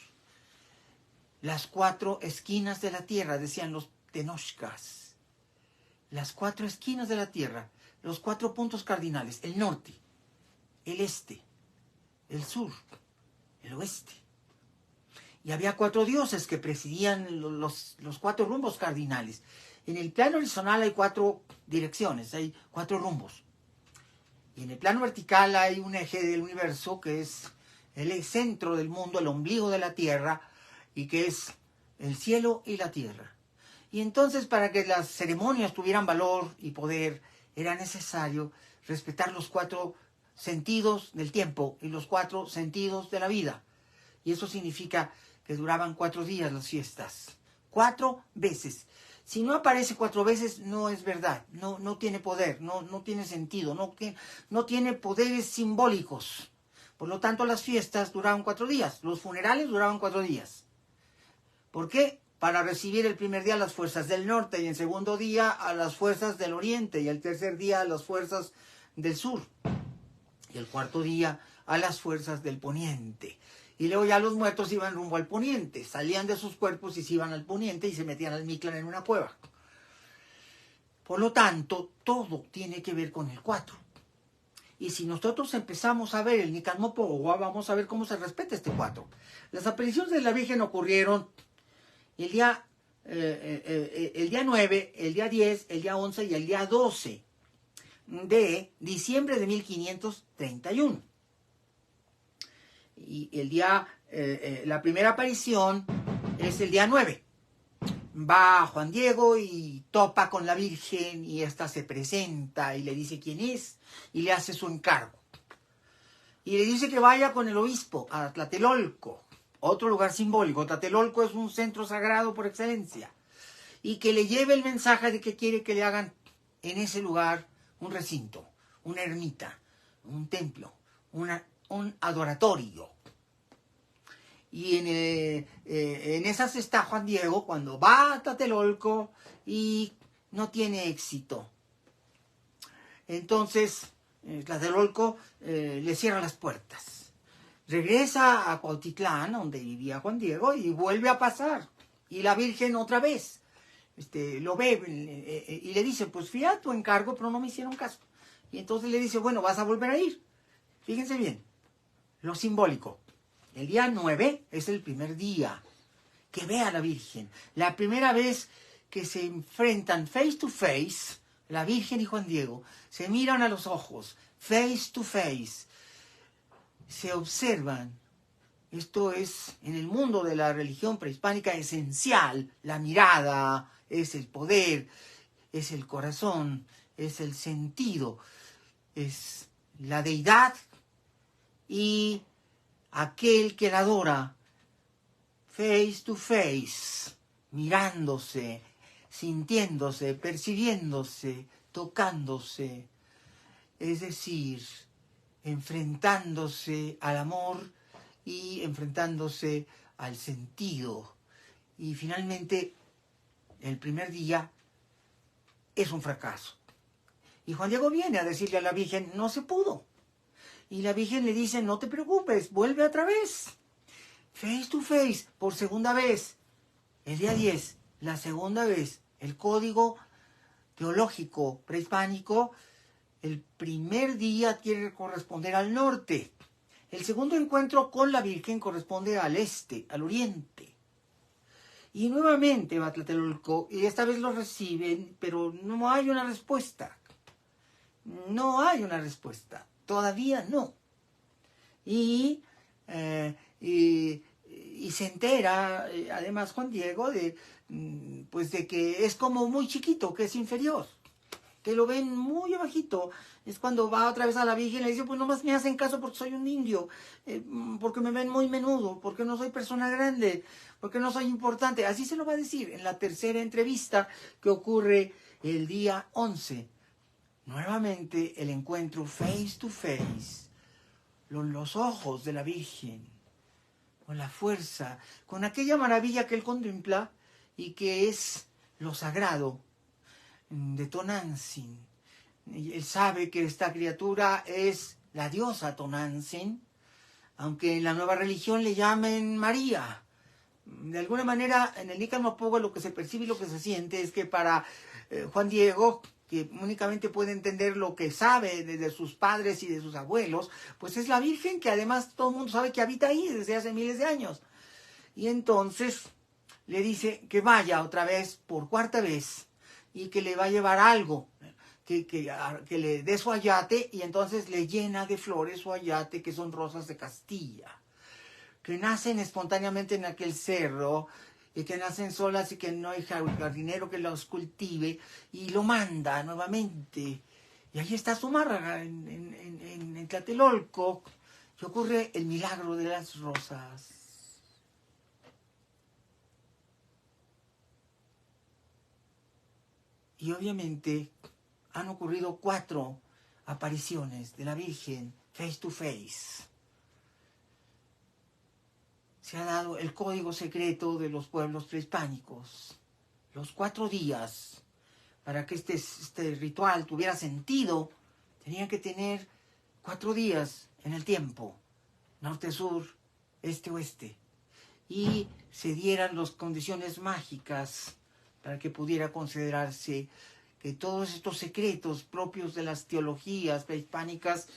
Las 4 esquinas de la tierra, decían los tenochcas. Las 4 esquinas de la tierra, los 4 puntos cardinales, el norte, el este, el sur, el oeste. Y había 4 dioses que presidían los 4 rumbos cardinales. En el plano horizontal hay 4 direcciones, hay 4 rumbos. Y en el plano vertical hay un eje del universo que es el centro del mundo, el ombligo de la tierra, y que es el cielo y la tierra. Y entonces, para que las ceremonias tuvieran valor y poder, era necesario respetar los 4 sentidos del tiempo y los 4 sentidos de la vida. Y eso significa que duraban 4 días las fiestas. 4 veces. Si no aparece 4 veces, no es verdad. No tiene poder, no tiene sentido, no tiene poderes simbólicos. Por lo tanto, las fiestas duraban 4 días. Los funerales duraban 4 días. ¿Por qué? Para recibir el primer día a las fuerzas del norte, y el segundo día a las fuerzas del oriente, y el tercer día a las fuerzas del sur, y el cuarto día a las fuerzas del poniente. Y luego ya los muertos iban rumbo al poniente, salían de sus cuerpos y se iban al poniente y se metían al Mictlán en una cueva. Por lo tanto, todo tiene que ver con el 4. Y si nosotros empezamos a ver el Nican Mopowa, vamos a ver cómo se respeta este 4. Las apariciones de la Virgen ocurrieron el día 9, el día 10, el día 11 y el día 12 de diciembre de 1531. Y el día, la primera aparición es el día 9. Va Juan Diego y topa con la Virgen y ésta se presenta y le dice quién es y le hace su encargo. Y le dice que vaya con el obispo a Tlatelolco, otro lugar simbólico. Tlatelolco es un centro sagrado por excelencia. Y que le lleve el mensaje de que quiere que le hagan en ese lugar un recinto, una ermita, un templo, un adoratorio. Y en esas está Juan Diego cuando va a Tlatelolco y no tiene éxito. Entonces, Tlatelolco le cierra las puertas. Regresa a Cuautitlán, donde vivía Juan Diego, y vuelve a pasar. Y la Virgen otra vez lo ve y le dice, pues fui a tu encargo, pero no me hicieron caso. Y entonces le dice, bueno, vas a volver a ir. Fíjense bien, lo simbólico. El día 9 es el primer día que ve a la Virgen. La primera vez que se enfrentan face to face, la Virgen y Juan Diego, se miran a los ojos, face to face, se observan. Esto es, en el mundo de la religión prehispánica, esencial. La mirada es el poder, es el corazón, es el sentido, es la deidad y aquel que la adora, face to face, mirándose, sintiéndose, percibiéndose, tocándose, es decir, enfrentándose al amor y enfrentándose al sentido. Y finalmente, el primer día es un fracaso. Y Juan Diego viene a decirle a la Virgen, no se pudo. Y la Virgen le dice, no te preocupes, vuelve otra vez. Face to face, por segunda vez. El día 10, la segunda vez, el código teológico prehispánico, el primer día tiene que corresponder al norte. El segundo encuentro con la Virgen corresponde al este, al oriente. Y nuevamente va a Tlatelolco, y esta vez lo reciben, pero no hay una respuesta. No hay una respuesta. Todavía no. Y se entera, además Juan Diego, pues de que es como muy chiquito, que es inferior, que lo ven muy abajito. Es cuando va otra vez a la Virgen y le dice, pues nomás me hacen caso porque soy un indio, porque me ven muy menudo, porque no soy persona grande, porque no soy importante. Así se lo va a decir en la tercera entrevista que ocurre el día 11. Nuevamente el encuentro face to face, los ojos de la Virgen, con la fuerza, con aquella maravilla que él contempla y que es lo sagrado de Tonantzin. Él sabe que esta criatura es la diosa Tonantzin, aunque en la nueva religión le llamen María. De alguna manera, en el Nicanor lo que se percibe y lo que se siente es que para Juan Diego, que únicamente puede entender lo que sabe de sus padres y de sus abuelos, pues es la Virgen que además todo el mundo sabe que habita ahí desde hace miles de años. Y entonces le dice que vaya otra vez, por cuarta vez, y que le va a llevar algo, que le dé su ayate, y entonces le llena de flores su ayate, que son rosas de Castilla, que nacen espontáneamente en aquel cerro, y que nacen solas y que no hay jardinero que los cultive, y lo manda nuevamente. Y ahí está Zumárraga, en Tlatelolco, y ocurre el milagro de las rosas. Y obviamente han ocurrido 4 apariciones de la Virgen face to face. Se ha dado el código secreto de los pueblos prehispánicos. Los 4 días, para que este ritual tuviera sentido, tenían que tener 4 días en el tiempo, norte-sur, este-oeste, y se dieran las condiciones mágicas para que pudiera considerarse que todos estos secretos propios de las teologías prehispánicas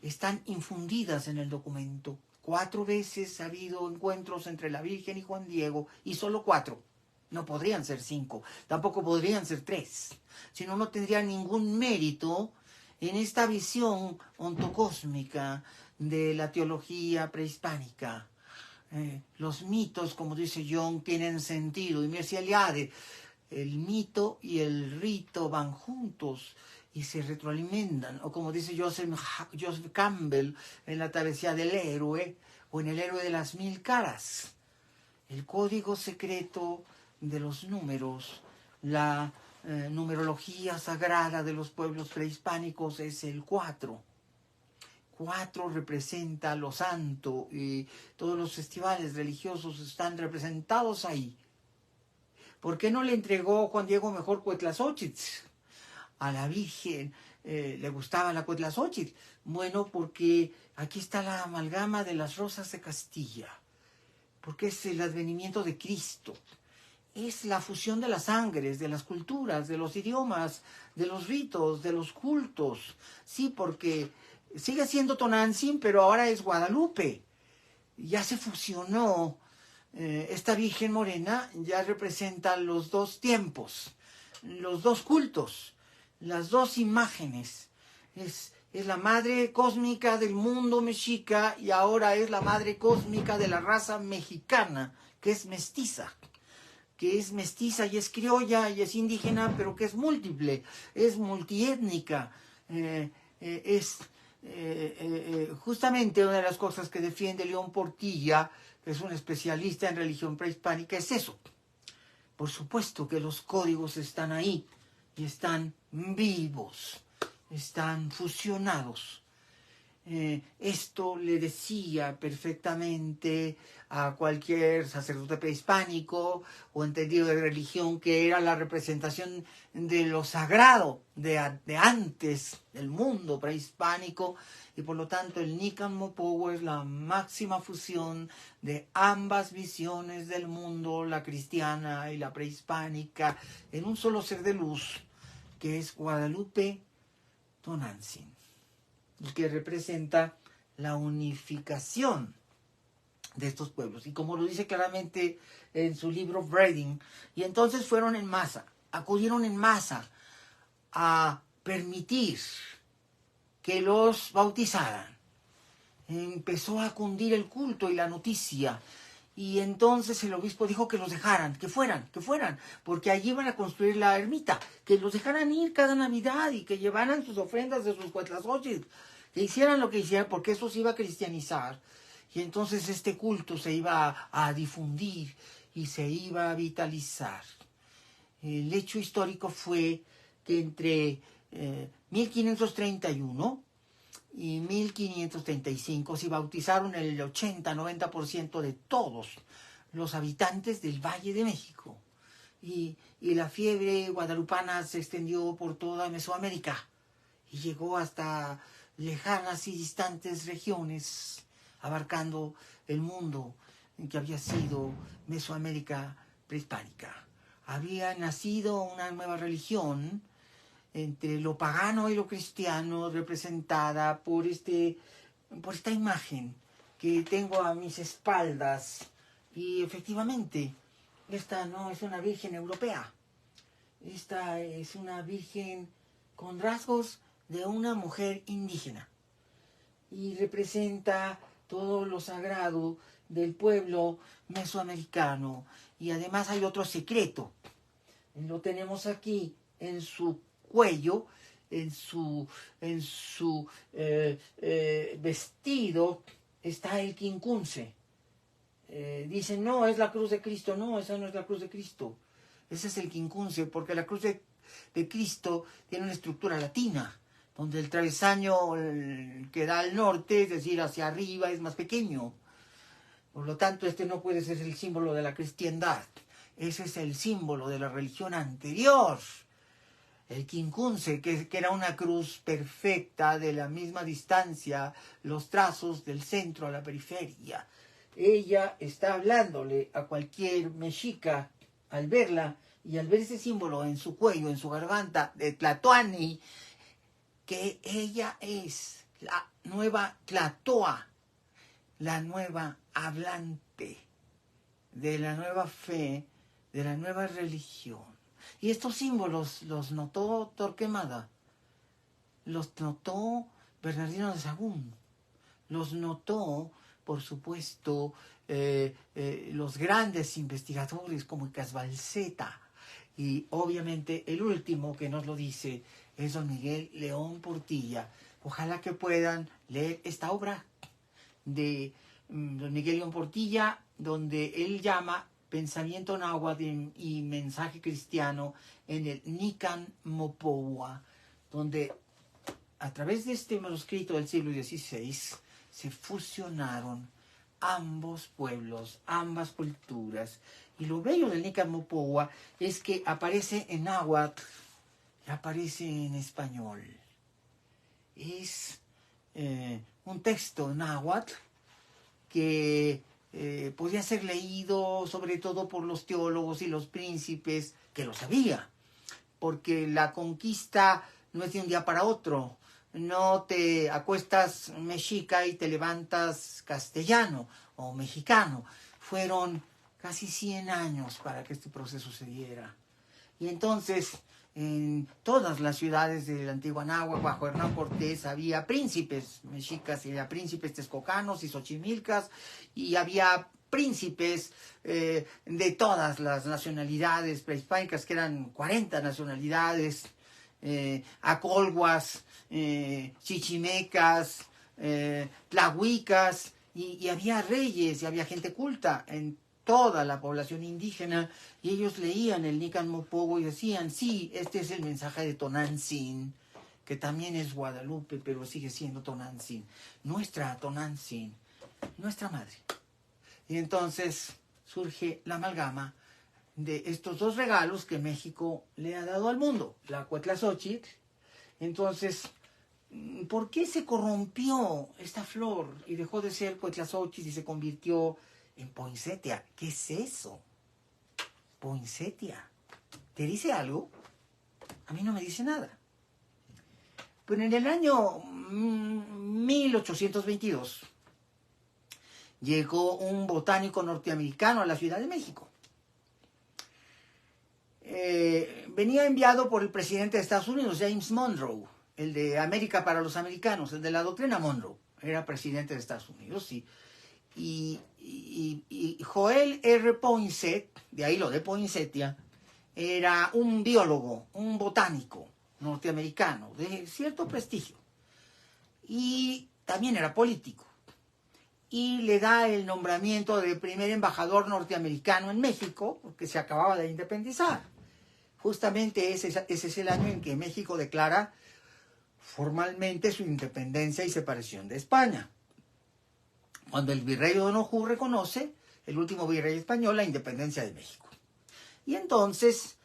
están infundidas en el documento. 4 veces ha habido encuentros entre la Virgen y Juan Diego, y solo 4. No podrían ser 5, tampoco podrían ser 3, sino no tendría ningún mérito en esta visión ontocósmica de la teología prehispánica. Los mitos, como dice Jung, tienen sentido, y Mircea Eliade, el mito y el rito van juntos y se retroalimentan, o como dice Joseph Campbell en La travesía del héroe, o en El héroe de las 1000 caras. El código secreto de los números, la numerología sagrada de los pueblos prehispánicos es el 4. 4 representa lo santo, y todos los festivales religiosos están representados ahí. ¿Por qué no le entregó Juan Diego mejor Cuetlazóchitl? A la Virgen le gustaba la Cuetlazóchitl. Bueno, porque aquí está la amalgama de las rosas de Castilla, porque es el advenimiento de Cristo. Es la fusión de las sangres, de las culturas, de los idiomas, de los ritos, de los cultos. Sí, porque sigue siendo Tonantzin, pero ahora es Guadalupe. Ya se fusionó. Esta Virgen Morena ya representa los 2 tiempos, los 2 cultos, las 2 imágenes. Es la madre cósmica del mundo mexica, y ahora es la madre cósmica de la raza mexicana, que es mestiza y es criolla y es indígena, pero que es múltiple, es multiétnica. Justamente una de las cosas que defiende León Portilla, que es un especialista en religión prehispánica, es eso. Por supuesto que los códigos están ahí y están vivos, están fusionados. Esto le decía perfectamente a cualquier sacerdote prehispánico o entendido de religión que era la representación de lo sagrado de antes del mundo prehispánico, y por lo tanto el Nican Mopohua es la máxima fusión de ambas visiones del mundo, la cristiana y la prehispánica, en un solo ser de luz, que es Guadalupe Tonantzin, y que representa la unificación de estos pueblos. Y como lo dice claramente en su libro Braiding, y entonces fueron en masa, acudieron en masa a permitir que los bautizaran. Empezó a cundir el culto y la noticia. Y entonces el obispo dijo que los dejaran, que fueran, porque allí iban a construir la ermita, que los dejaran ir cada Navidad y que llevaran sus ofrendas de sus cuatlazochitl, que hicieran lo que hicieran, porque eso se iba a cristianizar. Y entonces este culto se iba a difundir y se iba a vitalizar. El hecho histórico fue que entre 1531 y 1535 se bautizaron el 80-90% de todos los habitantes del Valle de México. Y la fiebre guadalupana se extendió por toda Mesoamérica y llegó hasta lejanas y distantes regiones, abarcando el mundo en que había sido Mesoamérica prehispánica. Había nacido una nueva religión entre lo pagano y lo cristiano, representada por esta imagen que tengo a mis espaldas. Y efectivamente, esta no es una virgen europea. Esta es una virgen con rasgos de una mujer indígena. Y representa todo lo sagrado del pueblo mesoamericano. Y además hay otro secreto. Lo tenemos aquí en su cuello, en su vestido está el quincunce. Dicen, no, es la cruz de Cristo. No, esa no es la cruz de Cristo. Ese es el quincunce, porque la cruz de Cristo tiene una estructura latina, donde el travesaño que da al norte, es decir, hacia arriba, es más pequeño. Por lo tanto, este no puede ser el símbolo de la cristiandad. Ese es el símbolo de la religión anterior. El quincunce, que era una cruz perfecta, de la misma distancia, los trazos del centro a la periferia. Ella está hablándole a cualquier mexica al verla y al ver ese símbolo en su cuello, en su garganta, de Tlatoani, que ella es la nueva Tlatoa, la nueva hablante de la nueva fe, de la nueva religión. Y estos símbolos los notó Torquemada, los notó Bernardino de Sahagún, los notó, por supuesto, los grandes investigadores como Casbalceta, y obviamente el último que nos lo dice es don Miguel León Portilla. Ojalá que puedan leer esta obra de don Miguel León Portilla, donde él llama Pensamiento náhuatl y mensaje cristiano en el Nican Mopohua, donde a través de este manuscrito del siglo XVI se fusionaron ambos pueblos, ambas culturas. Y lo bello del Nican Mopohua es que aparece en náhuatl y aparece en español. Es un texto náhuatl que podía ser leído sobre todo por los teólogos y los príncipes, que lo sabía, porque la conquista no es de un día para otro. No te acuestas mexica y te levantas castellano o mexicano. Fueron casi 100 años para que este proceso se diera. Y entonces, en todas las ciudades de la antigua Anáhuac, bajo Hernán Cortés, había príncipes mexicas, y había príncipes texcocanos y xochimilcas, y había príncipes de todas las nacionalidades prehispánicas, que eran 40 nacionalidades, acolhuas, chichimecas, tlahuicas, y había reyes, y había gente culta en toda la población indígena, y ellos leían el Nican Mopohua y decían, sí, este es el mensaje de Tonantzin, que también es Guadalupe, pero sigue siendo Tonantzin, nuestra Tonantzin, nuestra madre. Y entonces surge la amalgama de estos dos regalos que México le ha dado al mundo, la Cuetlazóchitl. Entonces, ¿por qué se corrompió esta flor y dejó de ser Cuetlazóchitl y se convirtió en poinsettia? ¿Qué es eso? Poinsettia. ¿Te dice algo? A mí no me dice nada. Pero en el año 1822 llegó un botánico norteamericano a la Ciudad de México. Venía enviado por el presidente de Estados Unidos, James Monroe, el de América para los Americanos, el de la doctrina Monroe. Era presidente de Estados Unidos y Joel R. Poinsett, de ahí lo de poinsettia, era un biólogo, un botánico norteamericano de cierto prestigio. Y también era político. Y le da el nombramiento de primer embajador norteamericano en México, porque se acababa de independizar. Justamente ese es el año en que México declara formalmente su independencia y separación de España. Cuando el virrey O'Donoghue reconoce, el último virrey español, la independencia de México. Y entonces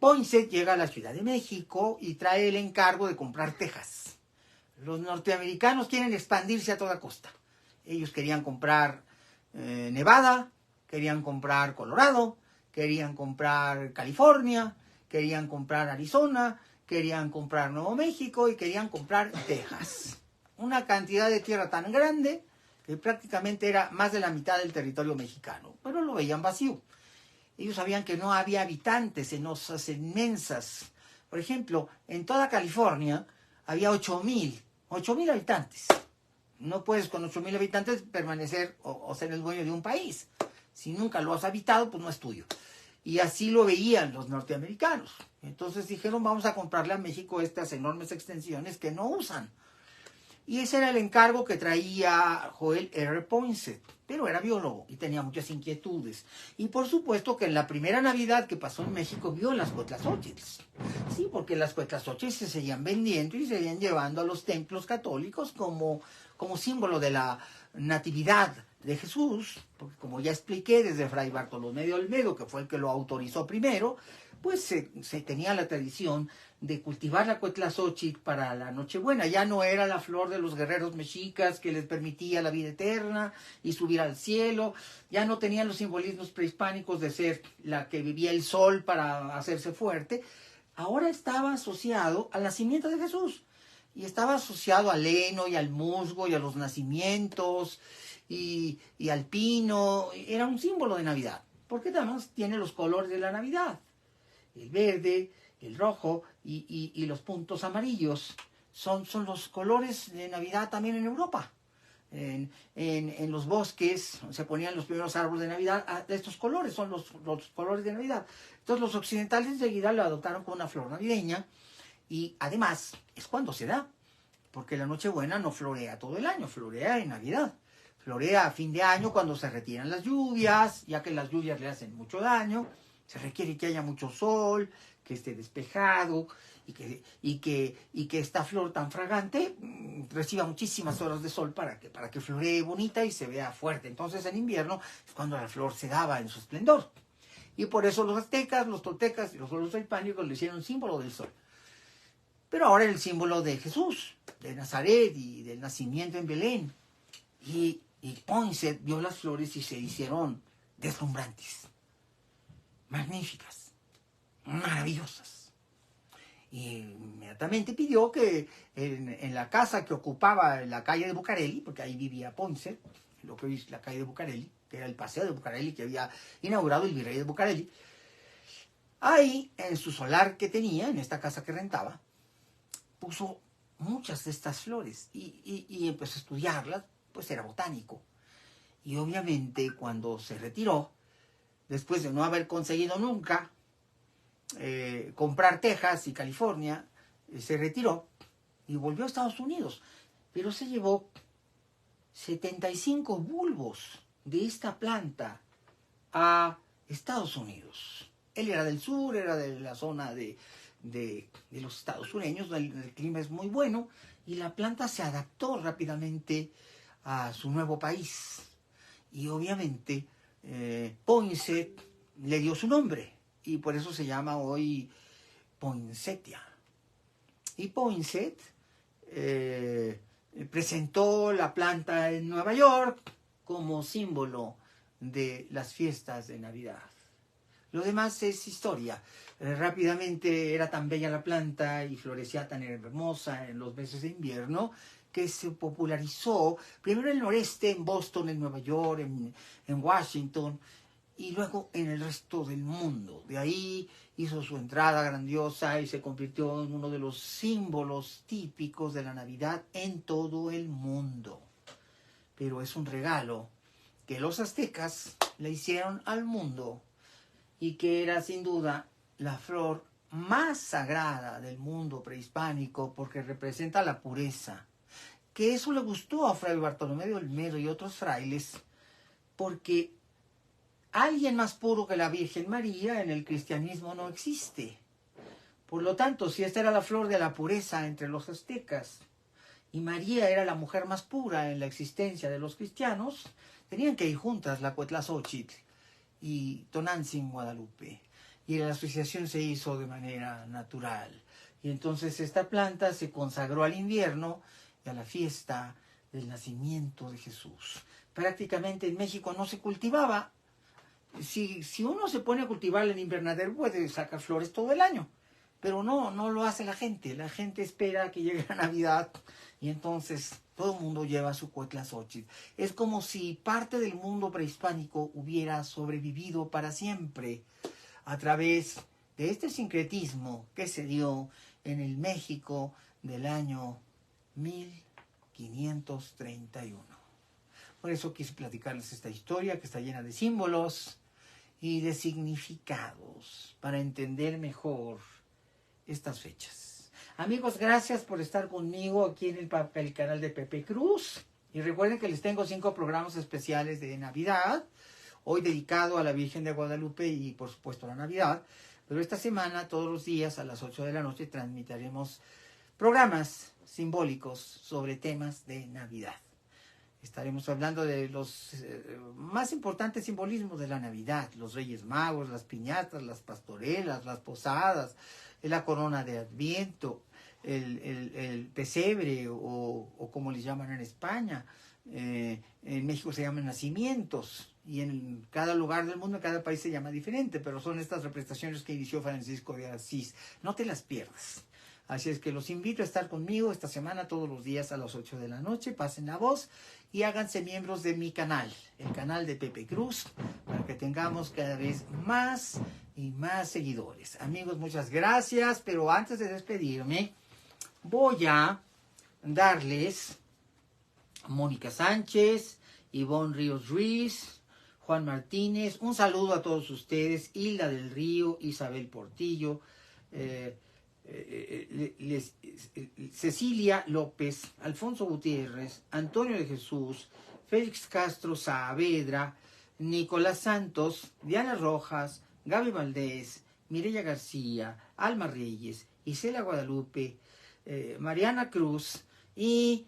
Poinsett llega a la Ciudad de México y trae el encargo de comprar tejas. Los norteamericanos quieren expandirse a toda costa. Ellos querían comprar Nevada, querían comprar Colorado, querían comprar California, querían comprar Arizona, querían comprar Nuevo México y querían comprar Texas. Una cantidad de tierra tan grande que prácticamente era más de la mitad del territorio mexicano, pero lo veían vacío. Ellos sabían que no había habitantes en osas inmensas. Por ejemplo, en toda California había 8,000 habitantes. No puedes con 8,000 habitantes permanecer o ser el dueño de un país. Si nunca lo has habitado, pues no es tuyo. Y así lo veían los norteamericanos. Entonces dijeron, vamos a comprarle a México estas enormes extensiones que no usan. Y ese era el encargo que traía Joel R. Poinsett. Pero era biólogo y tenía muchas inquietudes. Y por supuesto que en la primera Navidad que pasó en México vio las Cuetlazóchitl. Sí, porque las Cuetlazóchitl se seguían vendiendo y se seguían llevando a los templos católicos como símbolo de la natividad de Jesús, porque como ya expliqué, desde Fray Bartolomé de Olmedo, que fue el que lo autorizó primero, pues se tenía la tradición de cultivar la Cuetlazóchitl para la Nochebuena. Ya no era la flor de los guerreros mexicas que les permitía la vida eterna y subir al cielo, ya no tenían los simbolismos prehispánicos de ser la que vivía el sol para hacerse fuerte. Ahora estaba asociado al nacimiento de Jesús. Y estaba asociado al heno y al musgo y a los nacimientos y al pino. Era un símbolo de Navidad, porque además tiene los colores de la Navidad. El verde, el rojo y los puntos amarillos son los colores de Navidad también en Europa. En los bosques se ponían los primeros árboles de Navidad. Estos colores son los colores de Navidad. Entonces los occidentales enseguida lo adoptaron como una flor navideña. Y además es cuando se da, porque la Nochebuena no florea todo el año, florea en Navidad. Florea a fin de año cuando se retiran las lluvias, ya que las lluvias le hacen mucho daño. Se requiere que haya mucho sol, que esté despejado y que esta flor tan fragante reciba muchísimas horas de sol para que floree bonita y se vea fuerte. Entonces en invierno es cuando la flor se daba en su esplendor. Y por eso los aztecas, los toltecas y los pueblos prehispánicos le hicieron símbolo del sol. Pero ahora el símbolo de Jesús, de Nazaret y del nacimiento en Belén. Y Poinsett vio las flores y se hicieron deslumbrantes, magníficas, maravillosas. Y inmediatamente pidió que en la casa que ocupaba la calle de Bucareli, porque ahí vivía Poinsett, lo que hoy es la calle de Bucareli, que era el paseo de Bucareli que había inaugurado el virrey de Bucareli, ahí en su solar que tenía, en esta casa que rentaba, puso muchas de estas flores y empezó a estudiarlas, pues era botánico. Y obviamente cuando se retiró, después de no haber conseguido nunca comprar Texas y California, se retiró y volvió a Estados Unidos. Pero se llevó 75 bulbos de esta planta a Estados Unidos. Él era del sur, era de la zona de de los estados sureños, el clima es muy bueno y la planta se adaptó rápidamente a su nuevo país. Y obviamente Poinsett le dio su nombre y por eso se llama hoy Poinsettia. Y Poinsett presentó la planta en Nueva York como símbolo de las fiestas de Navidad. Lo demás es historia. Rápidamente era tan bella la planta y florecía tan hermosa en los meses de invierno que se popularizó primero en el noreste, en Boston, en Nueva York, en Washington, y luego en el resto del mundo. De ahí hizo su entrada grandiosa y se convirtió en uno de los símbolos típicos de la Navidad en todo el mundo. Pero es un regalo que los aztecas le hicieron al mundo y que era sin duda la flor más sagrada del mundo prehispánico porque representa la pureza. Que eso le gustó a Fray Bartolomé de Olmedo y otros frailes porque alguien más puro que la Virgen María en el cristianismo no existe. Por lo tanto, si esta era la flor de la pureza entre los aztecas y María era la mujer más pura en la existencia de los cristianos, tenían que ir juntas la Cuetlazóchitl y Tonantzin Guadalupe. Y la asociación se hizo de manera natural. Y entonces esta planta se consagró al invierno y a la fiesta del nacimiento de Jesús. Prácticamente en México no se cultivaba. Si uno se pone a cultivar en invernadero puede sacar flores todo el año. Pero no lo hace la gente. La gente espera a que llegue la Navidad y entonces todo el mundo lleva su Cuetlazóchitl. Es como si parte del mundo prehispánico hubiera sobrevivido para siempre a través de este sincretismo que se dio en el México del año 1531. Por eso quise platicarles esta historia que está llena de símbolos y de significados para entender mejor estas fechas. Amigos, gracias por estar conmigo aquí en el canal de Pepe Cruz. Y recuerden que les tengo 5 programas especiales de Navidad. Hoy dedicado a la Virgen de Guadalupe y por supuesto a la Navidad. Pero esta semana, todos los días a las 8 de la noche, transmitiremos programas simbólicos sobre temas de Navidad. Estaremos hablando de los más importantes simbolismos de la Navidad. Los Reyes Magos, las piñatas, las pastorelas, las posadas, la corona de Adviento, el pesebre o como les llaman en España. En México se llaman nacimientos y en cada lugar del mundo, en cada país se llama diferente, pero son estas representaciones que inició Francisco de Asís. No te las pierdas. Así es que los invito a estar conmigo esta semana todos los días a las 8 de la noche. Pasen la voz y háganse miembros de mi canal, el canal de Pepe Cruz, para que tengamos cada vez más y más seguidores. Amigos, muchas gracias, pero antes de despedirme, voy a darles Mónica Sánchez, Ivonne Ríos Ruiz, Juan Martínez, un saludo a todos ustedes, Hilda del Río, Isabel Portillo, Cecilia López, Alfonso Gutiérrez, Antonio de Jesús, Félix Castro Saavedra, Nicolás Santos, Diana Rojas, Gaby Valdés, Mireya García, Alma Reyes, Isela Guadalupe, Mariana Cruz y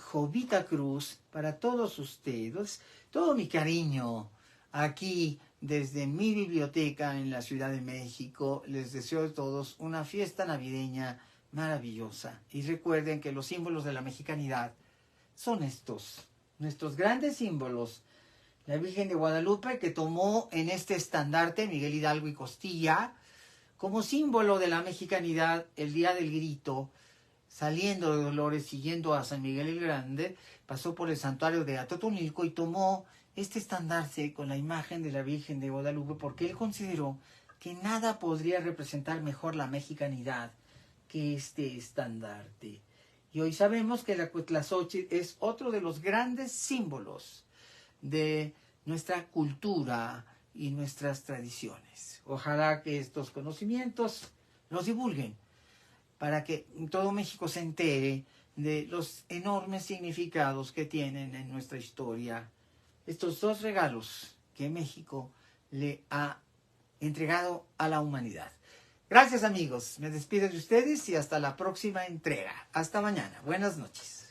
Jovita Cruz, para todos ustedes, todo mi cariño aquí desde mi biblioteca en la Ciudad de México. Les deseo a todos una fiesta navideña maravillosa. Y recuerden que los símbolos de la mexicanidad son estos, nuestros grandes símbolos. La Virgen de Guadalupe, que tomó en este estandarte Miguel Hidalgo y Costilla, como símbolo de la mexicanidad, el día del grito, saliendo de Dolores, siguiendo a San Miguel el Grande, pasó por el santuario de Atotonilco y tomó este estandarte con la imagen de la Virgen de Guadalupe porque él consideró que nada podría representar mejor la mexicanidad que este estandarte. Y hoy sabemos que la Cuetlazóchitl es otro de los grandes símbolos de nuestra cultura y nuestras tradiciones. Ojalá que estos conocimientos los divulguen para que todo México se entere de los enormes significados que tienen en nuestra historia estos 2 regalos que México le ha entregado a la humanidad. Gracias amigos, me despido de ustedes y hasta la próxima entrega. Hasta mañana, buenas noches.